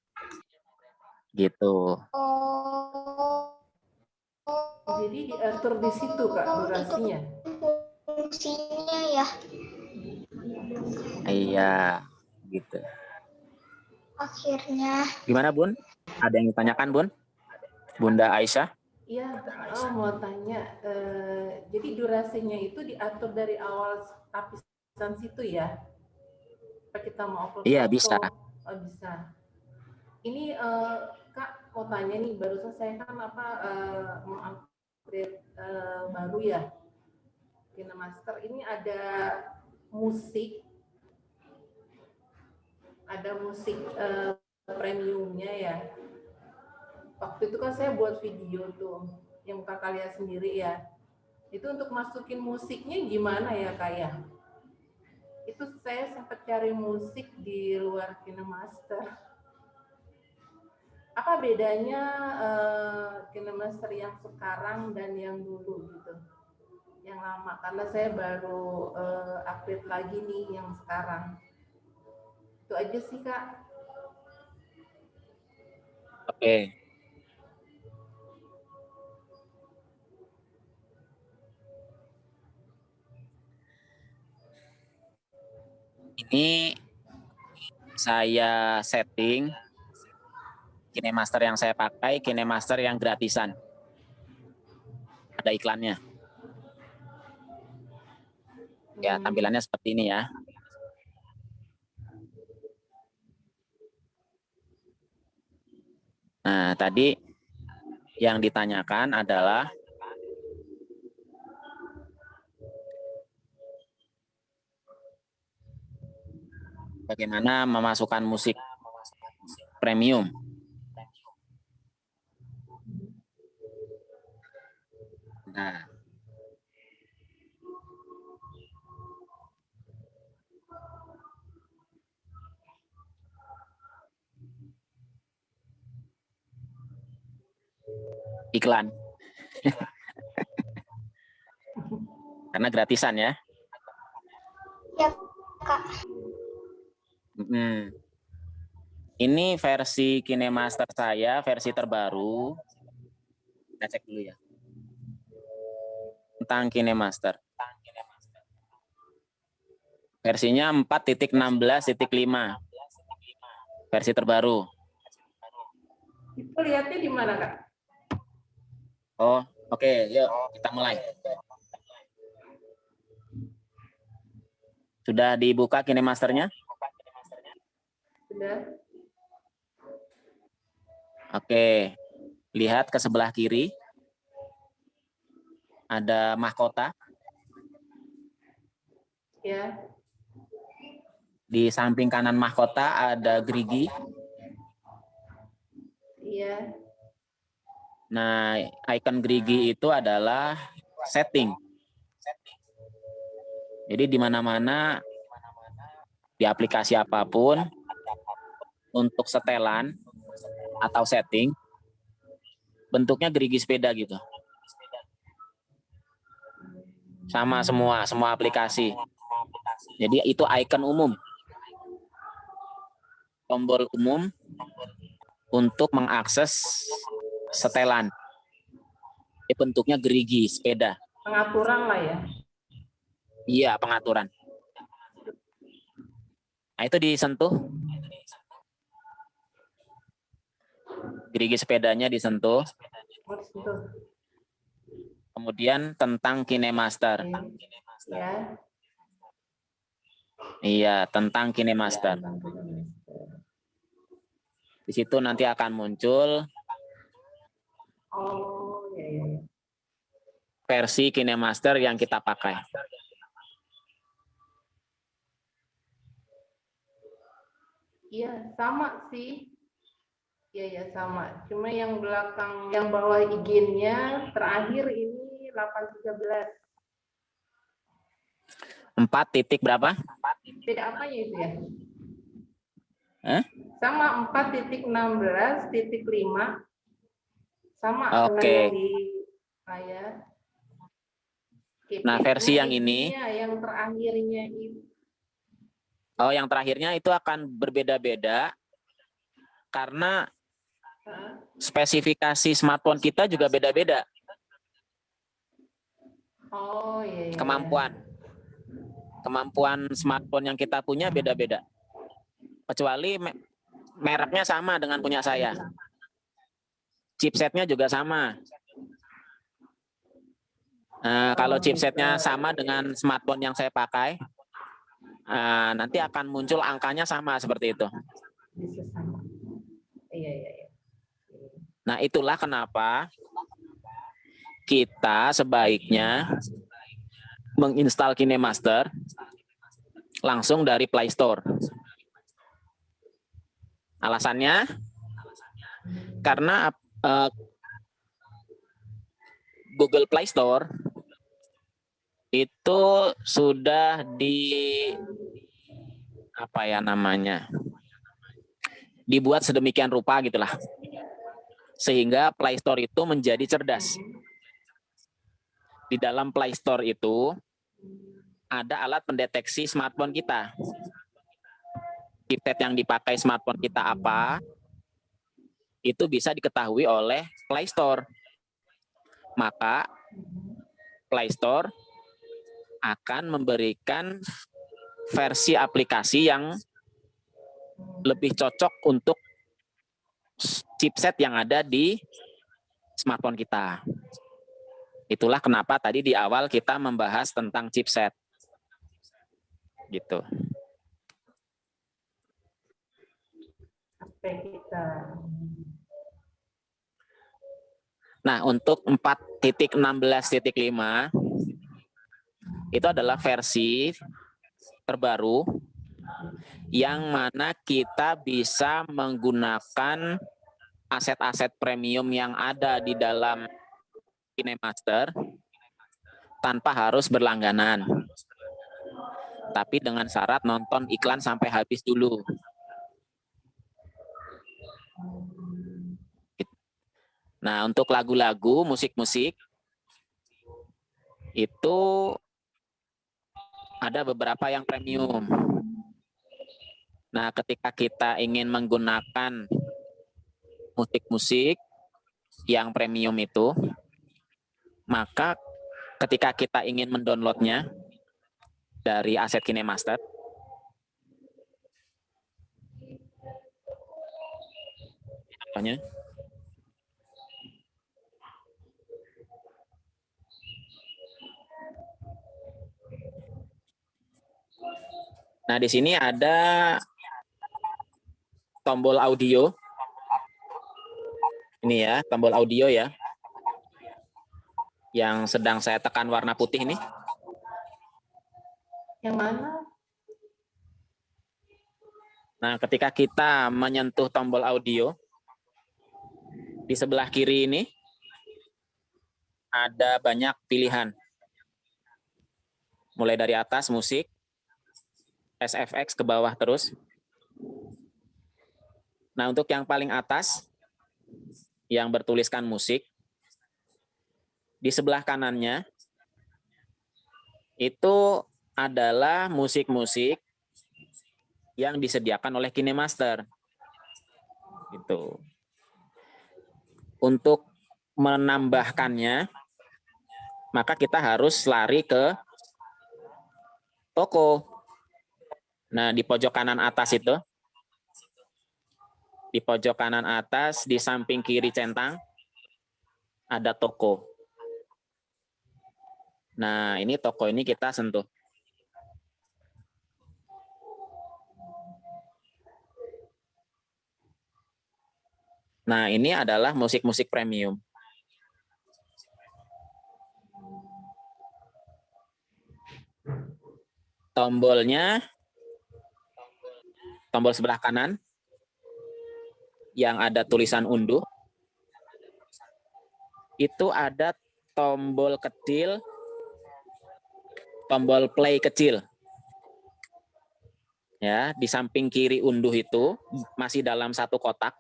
Gitu. Oh. Jadi diatur di situ, Kak, durasinya. Fungsinya ya. Iya, gitu. Akhirnya. Gimana, Bun? Ada yang ditanyakan, Bun? Bunda Aisyah? Iya, mau tanya, jadi durasinya itu diatur dari awal lapisan situ ya? Apa kita mau upload Iya, foto? bisa. Oh, bisa. Ini Kak mau tanya nih, barusan saya kan mengupgrade baru ya, KineMaster. Ini ada musik premiumnya ya. Waktu itu kan saya buat video tuh, yang kakak lihat sendiri ya. Itu untuk masukin musiknya gimana ya Kak ya? Itu saya sempat cari musik di luar KineMaster. Apa bedanya KineMaster yang sekarang dan yang dulu gitu? Yang lama, karena saya baru update lagi nih yang sekarang. Itu aja sih Kak. Oke. Ini saya setting KineMaster yang saya pakai, KineMaster yang gratisan. Ada iklannya. Ya, tampilannya seperti ini ya. Nah, tadi yang ditanyakan adalah bagaimana memasukkan musik premium. Nah, iklan. Karena gratisan ya. Ya, Kak. Ini versi KineMaster saya, versi terbaru. Kita cek dulu ya. Tentang KineMaster. Versinya 4.16.5. Versi terbaru. Itu lihatnya di mana Kak? Oh, oke, yuk kita mulai. Sudah dibuka KineMasternya? Sudah. Oke, lihat ke sebelah kiri. Ada mahkota. Ya. Di samping kanan mahkota ada gerigi. Iya. Nah, icon gerigi itu adalah setting. Jadi di mana-mana di aplikasi apapun untuk setelan atau setting bentuknya gerigi sepeda gitu. Sama semua aplikasi. Jadi itu icon umum. Tombol umum untuk mengakses setelan. Ini bentuknya gerigi sepeda. Pengaturan lah ya. Iya, pengaturan. Nah, itu disentuh. Gerigi sepedanya disentuh. Kemudian tentang KineMaster. Ya. Iya, tentang KineMaster. Di situ nanti akan muncul versi KineMaster yang kita pakai. Iya, sama sih. Iya, sama. Cuma yang belakang, yang bawah izinnya terakhir ini 8.13. 4 titik berapa? Beda apanya itu ya? Sama 4.16.5. Sama dengan yang di saya. Nah, versi yang ini, yang terakhirnya itu. Oh, yang terakhirnya itu akan berbeda-beda karena spesifikasi smartphone kita juga beda-beda. Oh, iya. Kemampuan smartphone yang kita punya beda-beda. Kecuali mereknya sama dengan punya saya. Chipsetnya juga sama. Kalau Oh, chipsetnya gitu. sama dengan smartphone yang saya pakai, nanti akan muncul angkanya sama seperti itu. Bisa sama. Iya, iya, iya. Nah, itulah kenapa kita sebaiknya menginstal KineMaster langsung dari Play Store. Alasannya karena Google Play Store itu sudah dibuat sedemikian rupa gitulah, sehingga Play Store itu menjadi cerdas. Di dalam Play Store itu ada alat pendeteksi smartphone kita. Chipset yang dipakai smartphone kita apa, itu bisa diketahui oleh Play Store. Maka Play Store akan memberikan versi aplikasi yang lebih cocok untuk chipset yang ada di smartphone kita. Itulah kenapa tadi di awal kita membahas tentang chipset. Gitu. Sampai kita. Nah, untuk 4.16.5 itu adalah versi terbaru yang mana kita bisa menggunakan aset-aset premium yang ada di dalam KineMaster tanpa harus berlangganan. Tapi dengan syarat nonton iklan sampai habis dulu. Nah, untuk lagu-lagu, musik-musik, itu ada beberapa yang premium. Nah, ketika kita ingin menggunakan musik-musik yang premium itu, maka ketika kita ingin mendownloadnya dari aset KineMaster, nah di sini ada tombol audio. Ini ya, tombol audio ya. Yang sedang saya tekan warna putih ini. Yang mana? Nah, ketika kita menyentuh tombol audio, di sebelah kiri ini ada banyak pilihan. Mulai dari atas musik, SFX ke bawah terus. Nah, untuk yang paling atas, yang bertuliskan musik, di sebelah kanannya, itu adalah musik-musik yang disediakan oleh KineMaster. Gitu. Untuk menambahkannya, maka kita harus lari ke toko. Nah, di pojok kanan atas itu, di pojok kanan atas, di samping kiri centang, ada toko. Nah, ini toko ini kita sentuh. Nah, ini adalah musik-musik premium. Tombolnya, tombol sebelah kanan, yang ada tulisan unduh, itu ada tombol kecil, tombol play kecil. Ya, di samping kiri unduh itu masih dalam satu kotak.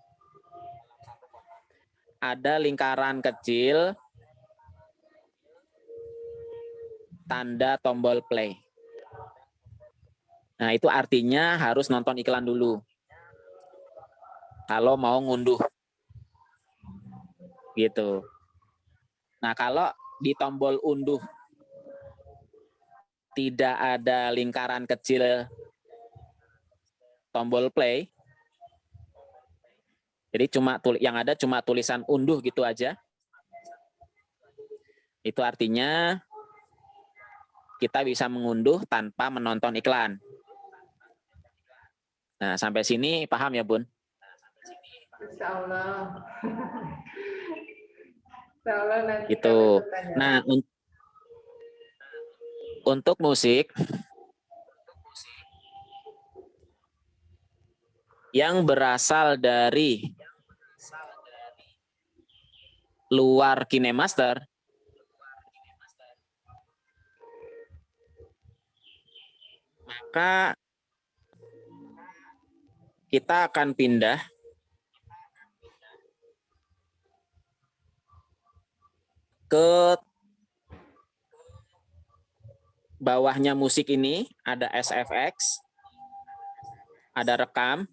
Ada lingkaran kecil tanda tombol play. Nah, itu artinya harus nonton iklan dulu. Kalau mau ngunduh. Gitu. Nah, kalau di tombol unduh tidak ada lingkaran kecil tombol play, jadi yang ada cuma tulisan unduh gitu aja. Itu artinya kita bisa mengunduh tanpa menonton iklan. Nah, sampai sini paham ya, Bun? Insya Allah. Insya Allah nanti Gitu. kalau itu tanya. Nah, untuk musik yang berasal dari luar KineMaster, maka kita akan pindah ke bawahnya musik ini, ada SFX, ada rekam,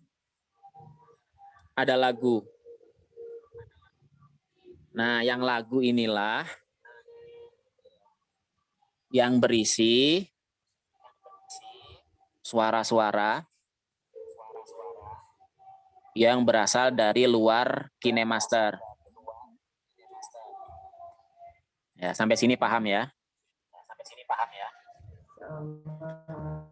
ada lagu. Nah, yang lagu inilah yang berisi suara-suara yang berasal dari luar KineMaster. Ya, sampai sini paham ya? Insya Allah.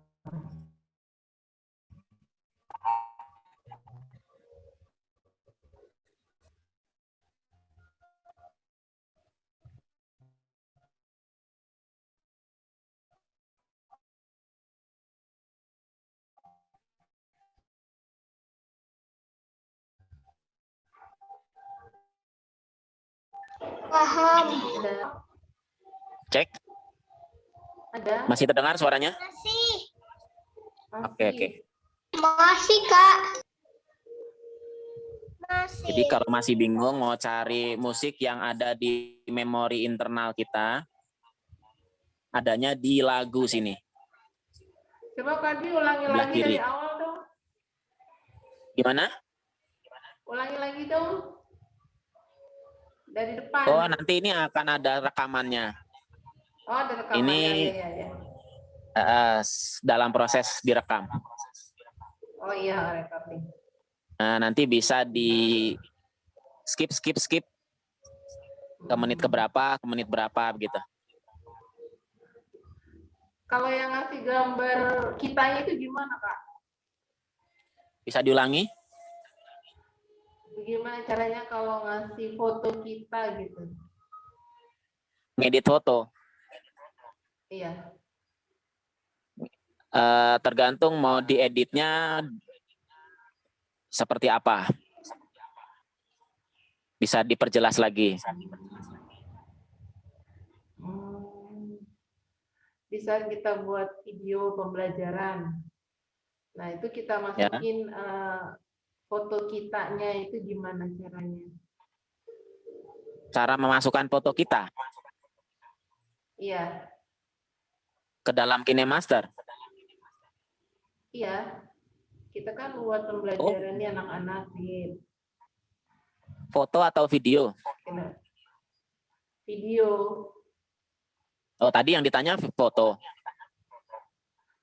Paham. Ada. Cek, Ada. masih terdengar suaranya? Masih. Oke, oke. Masih, Kak. Masih. Jadi kalau masih bingung mau cari musik yang ada di memori internal kita, adanya di lagu sini. Coba Kadi ulangi Sebelah lagi kiri. dari awal dong. Gimana? Ulangi lagi dong. Dari depan. Oh, nanti ini akan ada rekamannya. Oh, ada rekamannya. Ini- Ya. Dalam proses direkam. Oh iya, recording. Nah, nanti bisa di skip ke menit keberapa, ke menit berapa begitu. Kalau yang ngasih gambar kitanya itu gimana, Kak? Bisa diulangi? Gimana caranya kalau ngasih foto kita gitu? Ngedit foto. Iya. Tergantung mau dieditnya seperti apa. Bisa diperjelas lagi. Bisa kita buat video pembelajaran. Nah, itu kita masukin foto kitanya itu gimana caranya? Cara memasukkan foto kita Iya, ke dalam KineMaster. iya. Kita kan buat pembelajaran nih anak-anak nih. Foto atau video? Video. Oh, tadi yang ditanya foto.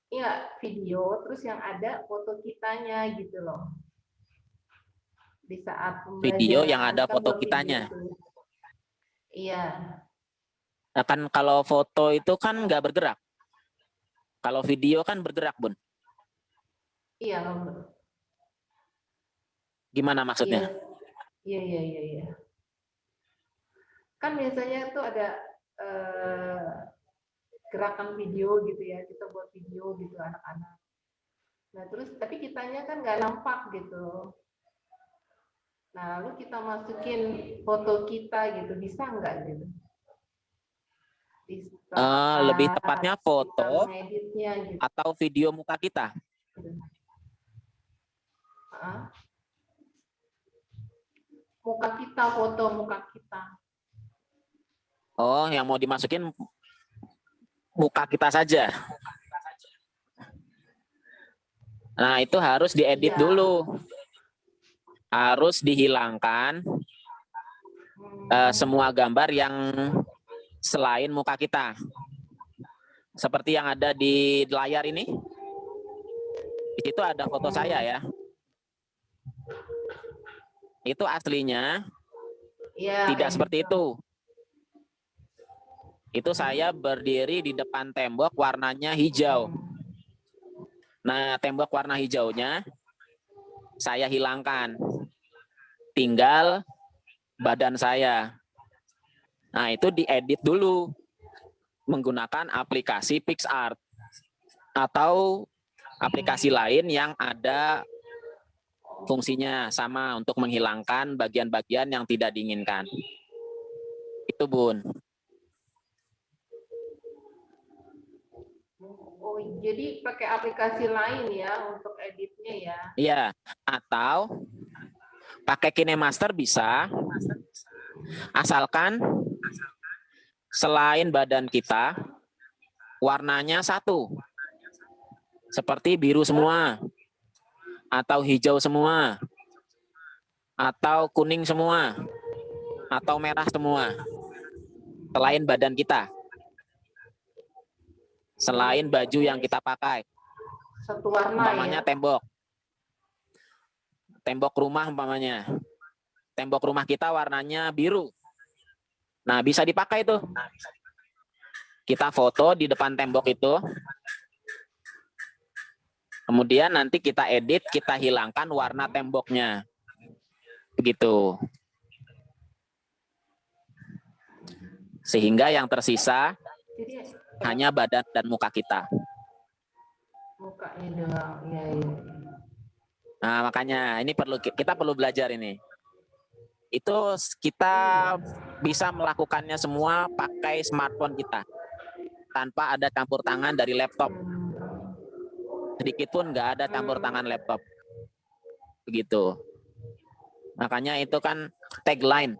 Iya, video. Terus yang ada foto kitanya gitu loh. Di saat pembelajaran. Video yang ada kan foto buat kitanya. video tuh. Iya. Nah, kan kalau foto itu kan nggak bergerak. Kalau video kan bergerak, Bun. Iya. Gimana maksudnya? Iya. Kan biasanya tuh ada gerakan video gitu ya, kita buat video gitu anak-anak. Nah terus tapi kitanya kan nggak nampak gitu. Nah lalu kita masukin foto kita gitu, bisa nggak gitu? Lebih tepatnya foto gitu. atau video muka kita. Muka kita, foto muka kita. Oh, yang mau dimasukin muka kita saja. Nah, itu harus diedit Iya. dulu. Harus dihilangkan semua gambar yang selain muka kita. Seperti yang ada di layar ini. Di situ ada foto saya ya. Itu aslinya Ya, tidak seperti itu. Itu saya berdiri di depan tembok warnanya hijau. Nah, tembok warna hijaunya saya hilangkan. Tinggal badan saya. Nah, itu diedit dulu menggunakan aplikasi PicsArt atau aplikasi lain yang ada fungsinya sama untuk menghilangkan bagian-bagian yang tidak diinginkan. Itu, Bun. Oh, jadi pakai aplikasi lain ya untuk editnya ya? Iya, atau pakai KineMaster bisa, asalkan selain badan kita, warnanya satu. Seperti biru semua, atau hijau semua, atau kuning semua, atau merah semua. Selain badan kita. Selain baju yang kita pakai. Satu warna Umpamanya ya? tembok. Tembok rumah umpamanya. Tembok rumah kita warnanya biru. Nah, bisa dipakai tuh. Kita foto di depan tembok itu. Kemudian nanti kita edit, kita hilangkan warna temboknya. Begitu. Sehingga yang tersisa Jadi hanya badan dan muka kita. mukanya doang. Ya, ya. Nah, makanya ini kita perlu belajar ini. Itu kita bisa melakukannya semua pakai smartphone kita. Tanpa ada campur tangan dari laptop. Sedikit pun nggak ada campur tangan laptop. Begitu. Makanya itu kan tagline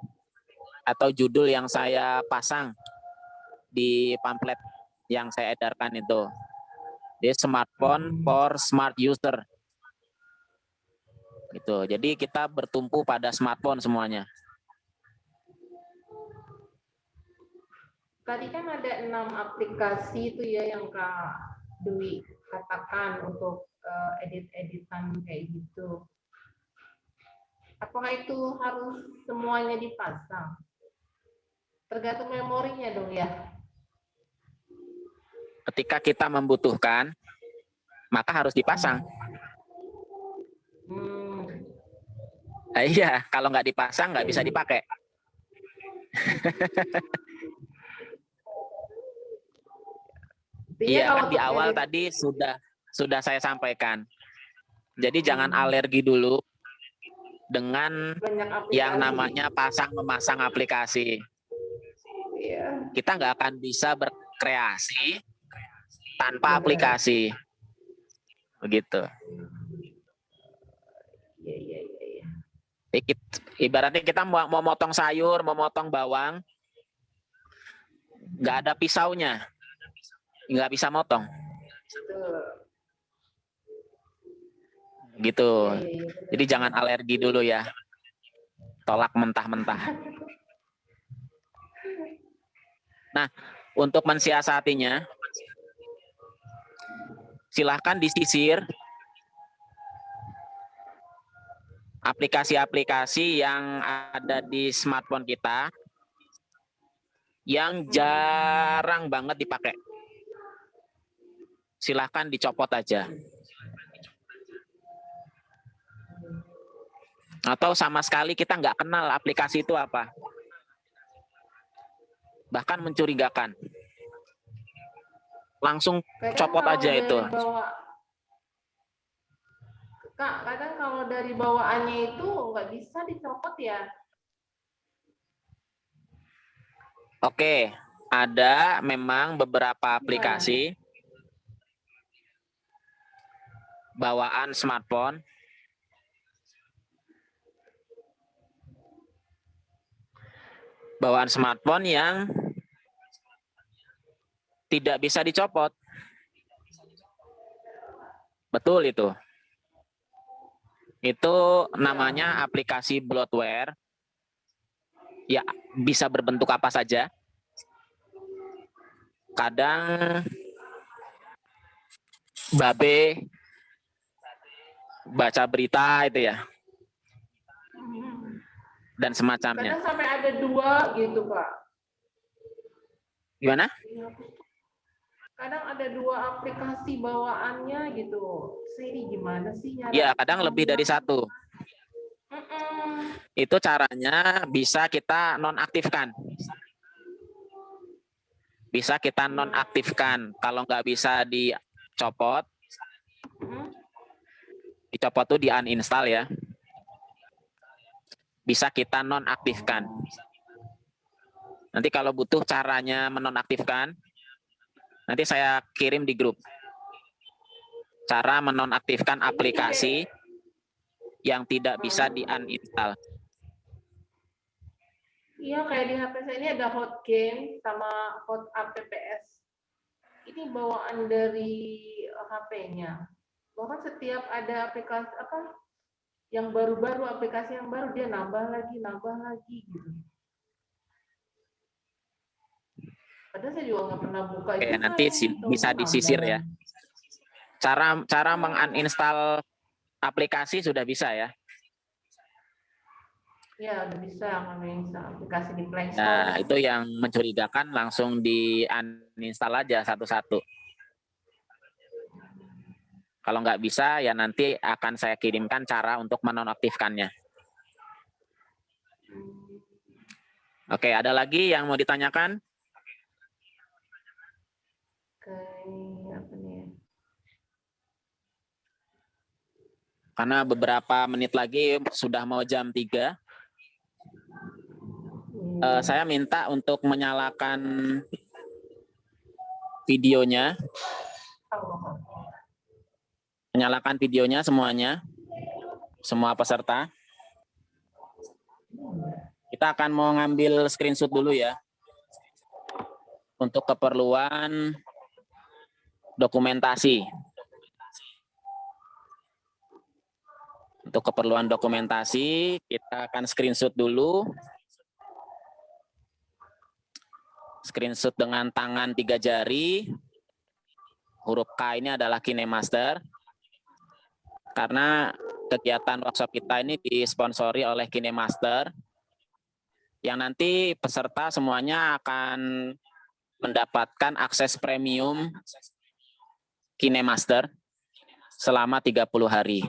atau judul yang saya pasang di pamflet yang saya edarkan itu. Di smartphone for smart user. Gitu. Jadi kita bertumpu pada smartphone semuanya. Tadi kan ada 6 aplikasi itu ya yang Kak Dwi katakan untuk edit-editan kayak gitu. Apakah itu harus semuanya dipasang? Tergantung memorinya dong ya. Ketika kita membutuhkan, maka harus dipasang. Iya, kalau nggak dipasang nggak bisa dipakai. Iya, kan di awal tadi sudah saya sampaikan. Jadi jangan alergi dulu dengan yang namanya pasang-memasang aplikasi. Kita nggak akan bisa berkreasi tanpa aplikasi. Begitu. Ibaratnya kita mau motong sayur, mau motong bawang, nggak ada pisaunya, nggak bisa motong. Gitu. Jadi jangan alergi dulu ya. Tolak mentah-mentah. Nah, untuk mensiasatinya, silahkan disisir aplikasi-aplikasi yang ada di smartphone kita yang jarang banget dipakai. Silahkan dicopot aja. Atau sama sekali kita nggak kenal aplikasi itu apa. Bahkan mencurigakan. Langsung copot aja itu. Kak, kadang kalau dari bawaannya itu nggak bisa dicopot ya? Oke, ada memang beberapa aplikasi bawaan smartphone yang tidak bisa dicopot. Betul itu. Itu namanya aplikasi bloatware. Ya, bisa berbentuk apa saja. Kadang babe baca berita itu ya. Dan semacamnya. Kadang sampai ada 2 gitu, Pak. Gimana? Kadang ada 2 aplikasi bawaannya gitu. Saya ini gimana sih nyara? Iya, kadang lebih dari satu. Itu caranya bisa kita nonaktifkan. Bisa kita nonaktifkan. Kalau nggak bisa dicopot, dicopot tuh di uninstall ya. Bisa kita nonaktifkan. Nanti kalau butuh caranya menonaktifkan, nanti saya kirim di grup. Cara menonaktifkan aplikasi yang tidak bisa di uninstall. Iya, kayak di HP saya ini ada hot game sama hot apps. Ini bawaan dari HP-nya. Bahkan setiap ada aplikasi yang baru-baru, aplikasi yang baru, dia nambah lagi gitu. Padahal saya juga nggak pernah buka itu. Oke, nanti bisa disisir ya. Cara menguninstall aplikasi sudah bisa ya. Ya, udah bisa menginstal aplikasi di Play Store. Nah, itu yang mencurigakan langsung di uninstall aja satu-satu. Kalau nggak bisa, ya nanti akan saya kirimkan cara untuk menonaktifkannya. Oke, ada lagi yang mau ditanyakan? Apa nih? Karena beberapa menit lagi sudah mau jam 3. Saya minta untuk menyalakan videonya. Menyalakan videonya semuanya. Semua peserta. Kita akan mau ngambil screenshot dulu ya. Untuk keperluan dokumentasi. Untuk keperluan dokumentasi, kita akan screenshot dulu. Screenshot dengan tangan 3 jari. Huruf K ini adalah KineMaster. Karena kegiatan workshop kita ini disponsori oleh KineMaster. Yang nanti peserta semuanya akan mendapatkan akses premium KineMaster selama 30 hari.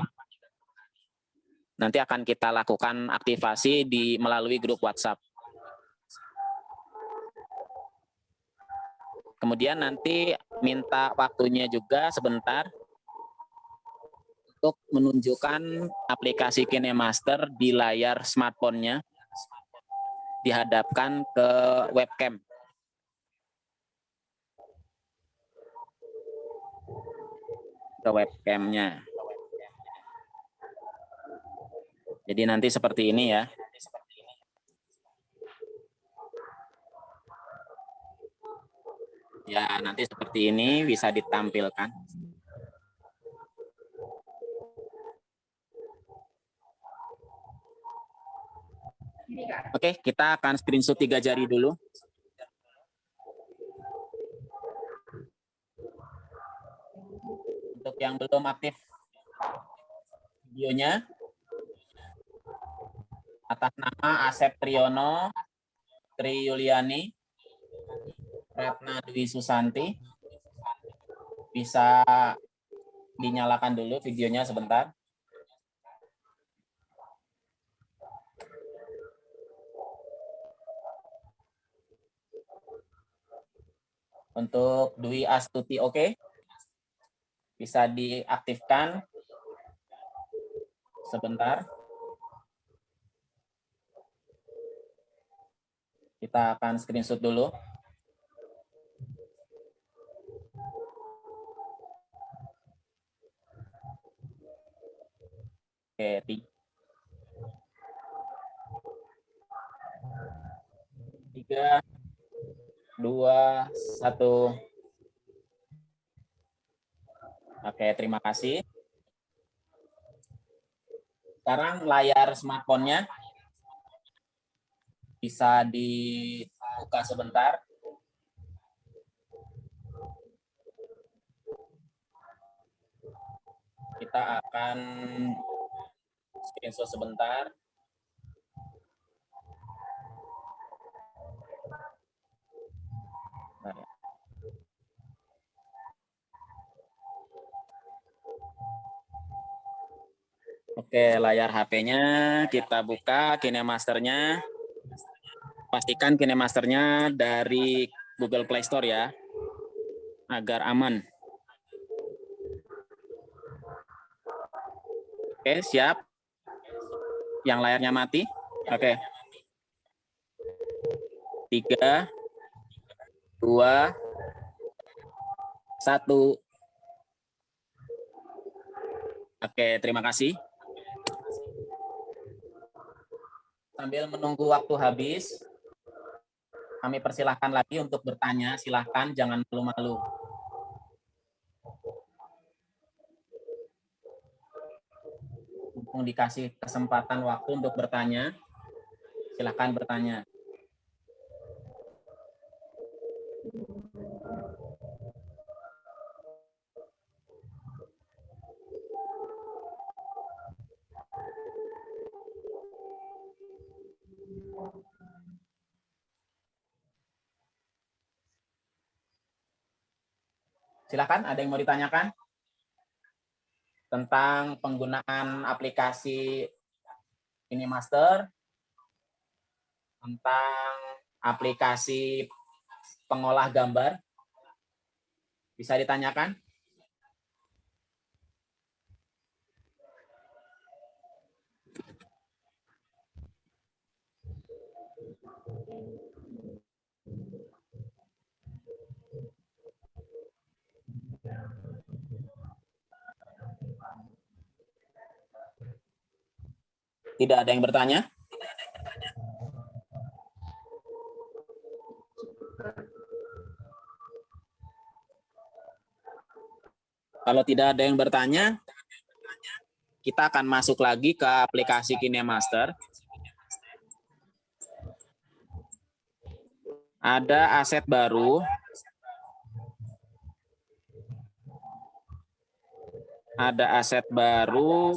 Nanti akan kita lakukan aktivasi melalui grup WhatsApp. Kemudian nanti minta waktunya juga sebentar untuk menunjukkan aplikasi KineMaster di layar smartphone-nya, dihadapkan ke webcam. Ke webcam-nya. Jadi nanti seperti ini ya. Ya, nanti seperti ini bisa ditampilkan. Oke, kita akan screenshot 3 jari dulu. Untuk yang belum aktif videonya, atas nama Asep Triyono, Tri Yuliani, Ratna Dwi Susanti, bisa dinyalakan dulu videonya sebentar. Untuk Dwi Astuti, oke. Bisa diaktifkan sebentar. Kita akan screenshot dulu. Oke, 3, 2, 1. Oke, terima kasih. Sekarang layar smartphone-nya bisa dibuka sebentar. Kita akan screenshot sebentar. Oke, layar HP-nya kita buka, KineMaster-nya. Pastikan KineMaster-nya dari Google Play Store ya, agar aman. Oke, siap. Yang layarnya mati. Oke. 3, 2, 1. Oke, terima kasih. Sambil menunggu waktu habis, kami persilahkan lagi untuk bertanya. Silahkan, jangan malu-malu. Mumpung dikasih kesempatan waktu untuk bertanya, silahkan bertanya. Silakan, ada yang mau ditanyakan tentang penggunaan aplikasi KineMaster, tentang aplikasi pengolah gambar? Bisa ditanyakan? Tidak ada yang bertanya? Kalau tidak ada yang bertanya, kita akan masuk lagi ke aplikasi KineMaster. Ada aset baru. Ada aset baru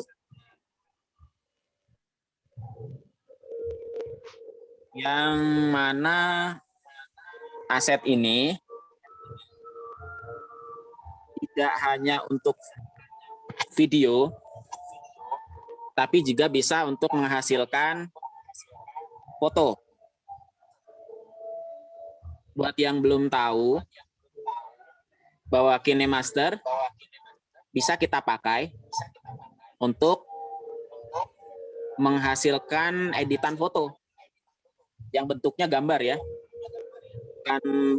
yang mana aset ini tidak hanya untuk video, tapi juga bisa untuk menghasilkan foto. Buat yang belum tahu, bahwa KineMaster bisa kita pakai untuk menghasilkan editan foto yang bentuknya gambar ya,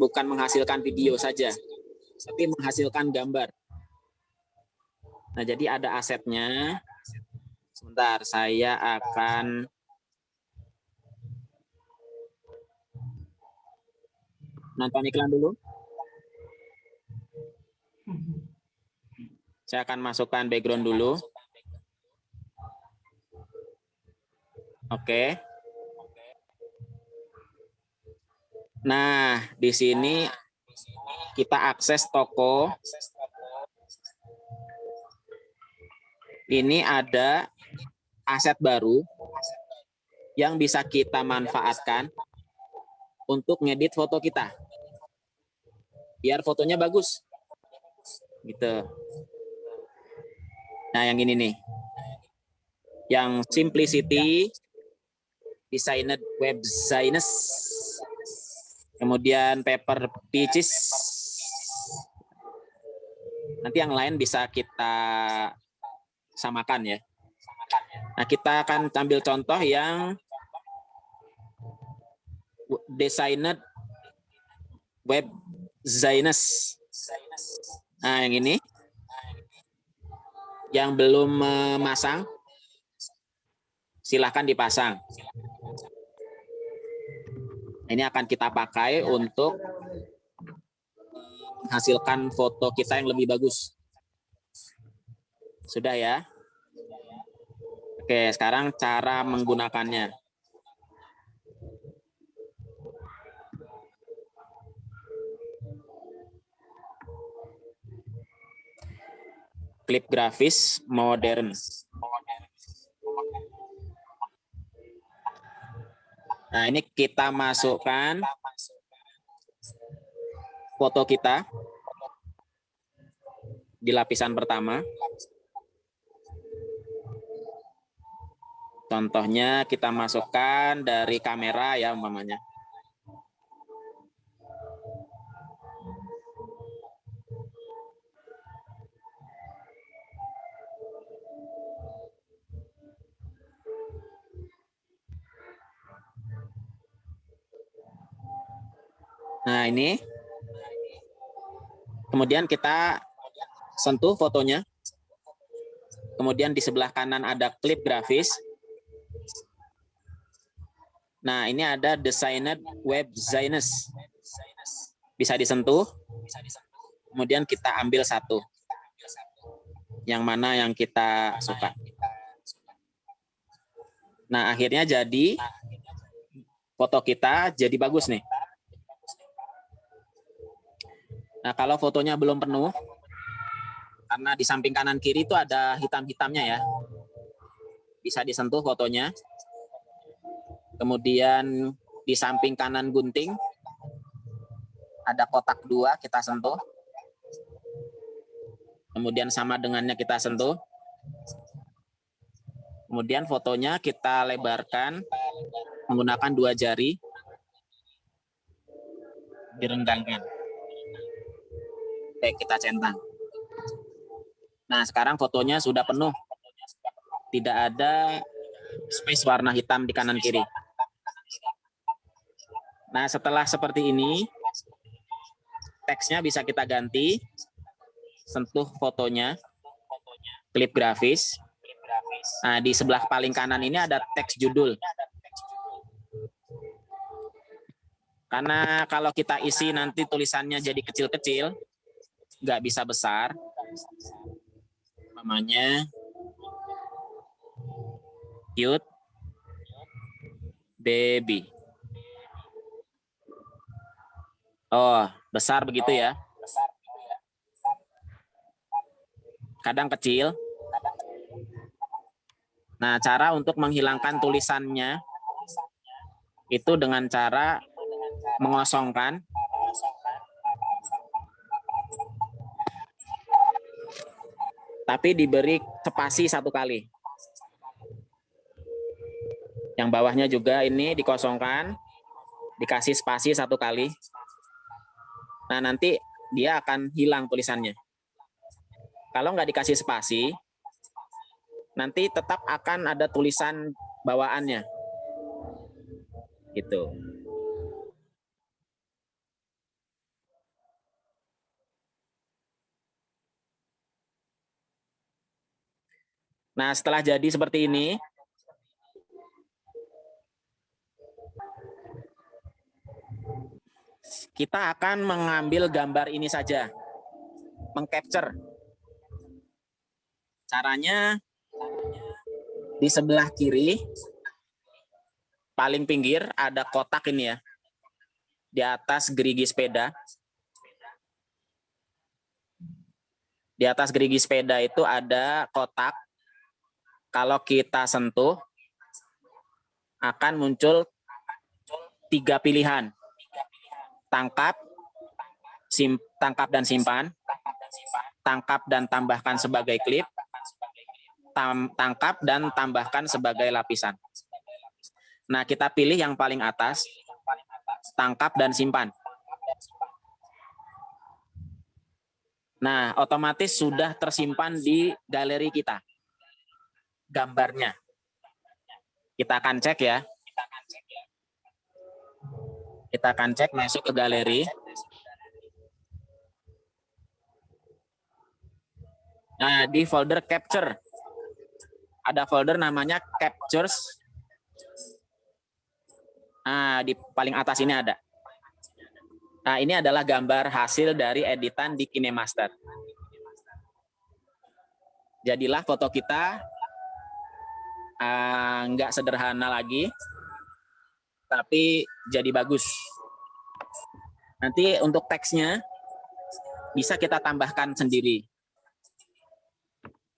bukan menghasilkan video saja, tapi menghasilkan gambar. Nah, jadi ada asetnya. Sebentar, saya akan nonton iklan dulu. Saya akan masukkan background dulu. Oke. Nah, di sini kita akses toko. Ini ada aset baru yang bisa kita manfaatkan untuk ngedit foto kita. Biar fotonya bagus. Gitu. Nah, yang ini nih. Yang Simplicity, Designed Web Designs, kemudian Paper Peaches. Nanti yang lain bisa kita samakan ya. Nah, kita akan ambil contoh yang Designed Web Designs. Nah, yang ini. Yang belum memasang, silahkan dipasang. Ini akan kita pakai untuk menghasilkan foto kita yang lebih bagus. Sudah ya? Oke, sekarang cara menggunakannya. Klip grafis modern. Nah, ini kita masukkan foto kita di lapisan pertama. Contohnya kita masukkan dari kamera ya umpamanya. Nah, ini. Kemudian kita sentuh fotonya. Kemudian di sebelah kanan ada klip grafis. Nah, ini ada Designer Web Zines. Bisa disentuh. Kemudian kita ambil satu. Yang mana yang kita suka. Nah, akhirnya jadi foto kita jadi bagus nih. Nah, kalau fotonya belum penuh, karena di samping kanan kiri itu ada hitam-hitamnya ya. Bisa disentuh fotonya. Kemudian di samping kanan gunting, ada kotak 2, kita sentuh. Kemudian sama dengannya kita sentuh. Kemudian fotonya kita lebarkan menggunakan 2 jari. Direnggangkan. Oke, kita centang. Nah, sekarang fotonya sudah penuh. Tidak ada space warna hitam di kanan kiri. Nah, setelah seperti ini, teksnya bisa kita ganti. Sentuh fotonya, klip grafis. Nah, di sebelah paling kanan ini ada teks judul. Karena kalau kita isi nanti tulisannya jadi kecil-kecil, nggak bisa besar. Namanya cute baby. Oh, besar begitu ya. Kadang kecil. Nah, cara untuk menghilangkan tulisannya itu dengan cara mengosongkan. Tapi diberi spasi 1 kali. Yang bawahnya juga ini dikosongkan, dikasih spasi 1 kali. Nah, nanti dia akan hilang tulisannya. Kalau nggak dikasih spasi, nanti tetap akan ada tulisan bawaannya. Gitu. Nah, setelah jadi seperti ini, kita akan mengambil gambar ini saja, mengcapture. Caranya di sebelah kiri, paling pinggir ada kotak ini ya, di atas gerigi sepeda. Di atas gerigi sepeda itu ada kotak. Kalau kita sentuh, akan muncul 3 pilihan. Tangkap, tangkap dan simpan, tangkap dan tambahkan sebagai klip, tangkap dan tambahkan sebagai lapisan. Nah, kita pilih yang paling atas, tangkap dan simpan. Nah, otomatis sudah tersimpan di galeri kita. Gambarnya. Kita akan cek ya. Kita akan cek masuk ke galeri. Nah, di folder capture. Ada folder namanya captures. Nah, di paling atas ini ada. Nah, ini adalah gambar hasil dari editan di KineMaster. Jadilah foto kita nggak sederhana lagi, tapi jadi bagus. Nanti untuk teksnya bisa kita tambahkan sendiri.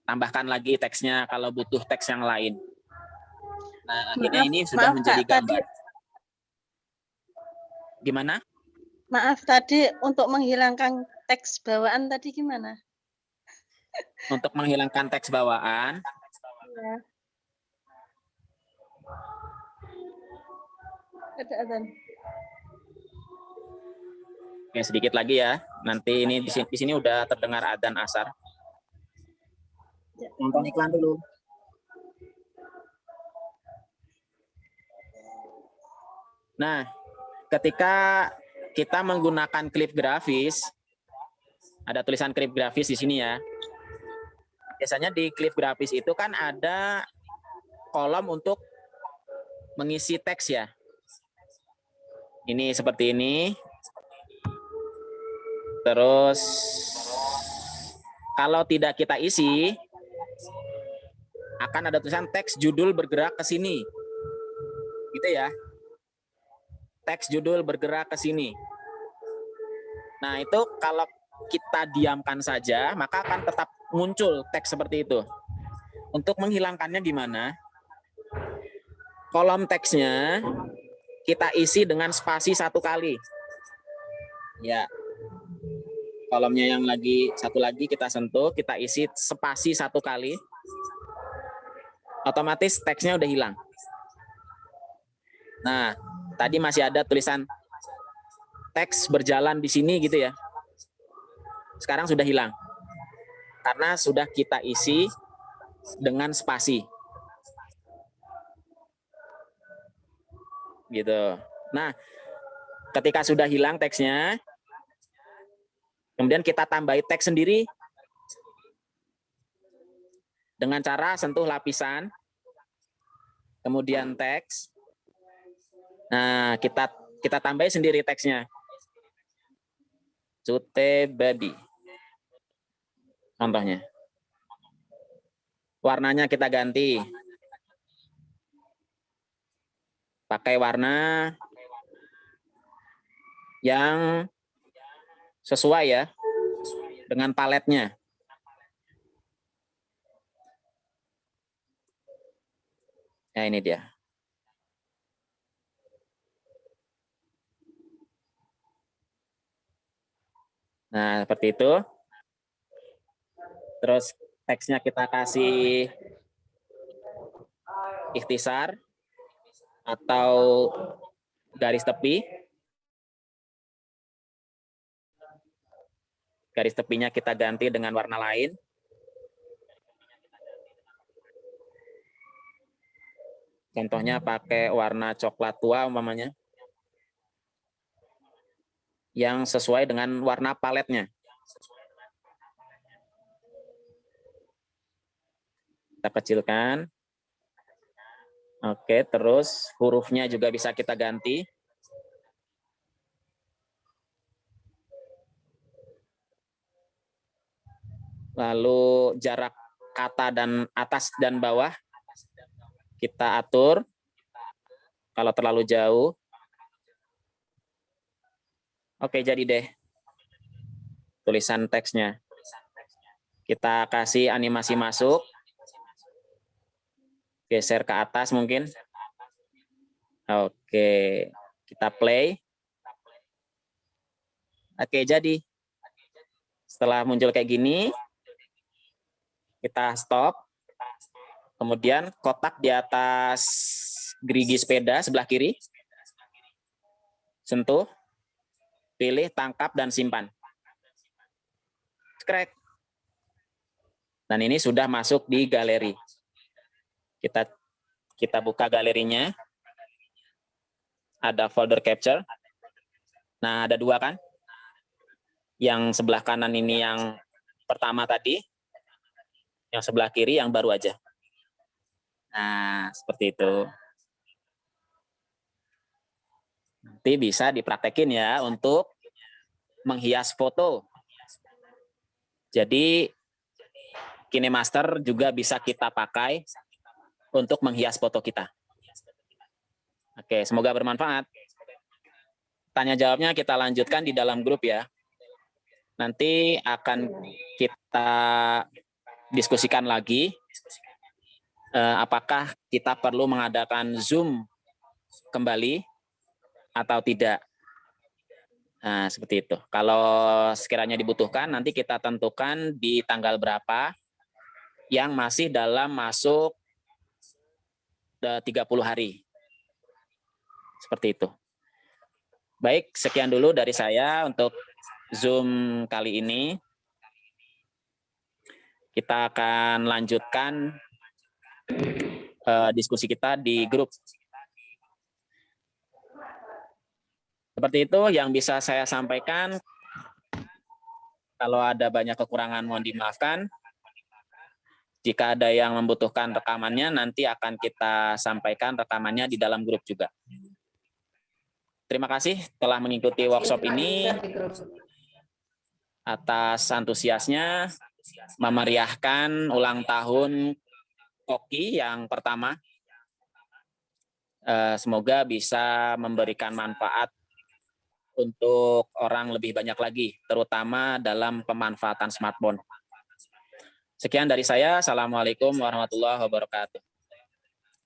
Tambahkan lagi teksnya kalau butuh teks yang lain. Nah, akhirnya ini sudah menjadi gambar. Gimana? Maaf, tadi untuk menghilangkan teks bawaan tadi gimana? Untuk menghilangkan teks bawaan, Ya. Ada adzan. Oke, sedikit lagi ya. Nanti ini di sini udah terdengar adzan asar. Nonton iklan dulu. Nah, ketika kita menggunakan klip grafis, ada tulisan klip grafis di sini ya. Biasanya di klip grafis itu kan ada kolom untuk mengisi teks ya. Ini seperti ini. Terus kalau tidak kita isi, akan ada tulisan teks judul bergerak ke sini. Gitu ya. Teks judul bergerak ke sini. Nah, itu kalau kita diamkan saja, maka akan tetap muncul teks seperti itu. Untuk menghilangkannya gimana? Kolom teksnya kita isi dengan spasi 1 kali. Ya. Kolomnya yang satu lagi kita sentuh, kita isi spasi 1 kali. Otomatis teksnya udah hilang. Nah, tadi masih ada tulisan teks berjalan di sini gitu ya. Sekarang sudah hilang. Karena sudah kita isi dengan spasi. Gitu. Nah, ketika sudah hilang teksnya, kemudian kita tambahi teks sendiri dengan cara sentuh lapisan, kemudian teks. Nah, kita tambahi sendiri teksnya. Cute baby. Contohnya. Warnanya kita ganti. Pakai warna yang sesuai ya dengan paletnya. Nah, ini dia. Nah, seperti itu. Terus teksnya kita kasih ikhtisar atau garis tepi. Garis tepinya kita ganti dengan warna lain. Contohnya pakai warna coklat tua umpamanya. Yang sesuai dengan warna paletnya. Kita kecilkan. Oke, terus hurufnya juga bisa kita ganti. Lalu jarak kata dan atas dan bawah kita atur. Kalau terlalu jauh. Oke, jadi deh tulisan teksnya. Kita kasih animasi masuk. Geser ke atas mungkin. Oke, kita play. Oke, jadi. Setelah muncul kayak gini, kita stop. Kemudian kotak di atas gerigi sepeda sebelah kiri. Sentuh. Pilih, tangkap, dan simpan. Crack. Dan ini sudah masuk di galeri. Kita buka galerinya. Ada folder capture. Nah, ada 2 kan? Yang sebelah kanan ini yang pertama tadi. Yang sebelah kiri yang baru aja. Nah, seperti itu. Nanti bisa dipraktekin ya untuk menghias foto. Jadi KineMaster juga bisa kita pakai untuk menghias foto kita. Oke, semoga bermanfaat. Tanya jawabnya kita lanjutkan di dalam grup ya. Nanti akan kita diskusikan lagi apakah kita perlu mengadakan Zoom kembali atau tidak. Nah, seperti itu. Kalau sekiranya dibutuhkan, nanti kita tentukan di tanggal berapa yang masih dalam masuk 30 hari. Seperti itu. Baik, sekian dulu dari saya untuk Zoom kali ini. Kita akan lanjutkan diskusi kita di grup. Seperti itu yang bisa saya sampaikan. Kalau ada banyak kekurangan mohon dimaafkan. Jika ada yang membutuhkan rekamannya, nanti akan kita sampaikan rekamannya di dalam grup juga. Terima kasih telah mengikuti workshop ini. Atas antusiasnya memeriahkan ulang tahun Koki yang pertama. Semoga bisa memberikan manfaat untuk orang lebih banyak lagi, terutama dalam pemanfaatan smartphone. Sekian dari saya. Assalamualaikum warahmatullahi wabarakatuh.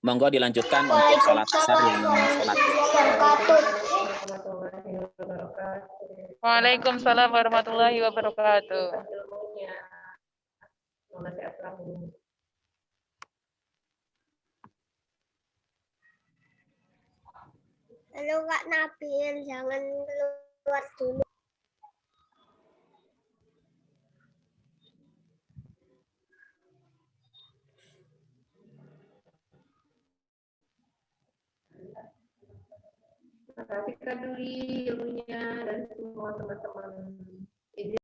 Monggo dilanjutkan untuk sholat asar yang sholat. Waalaikumsalam warahmatullahi wabarakatuh. Halo Kak Nabil, jangan keluar dulu. Terima kasih Kak Duli ilmunya dan semua teman-teman.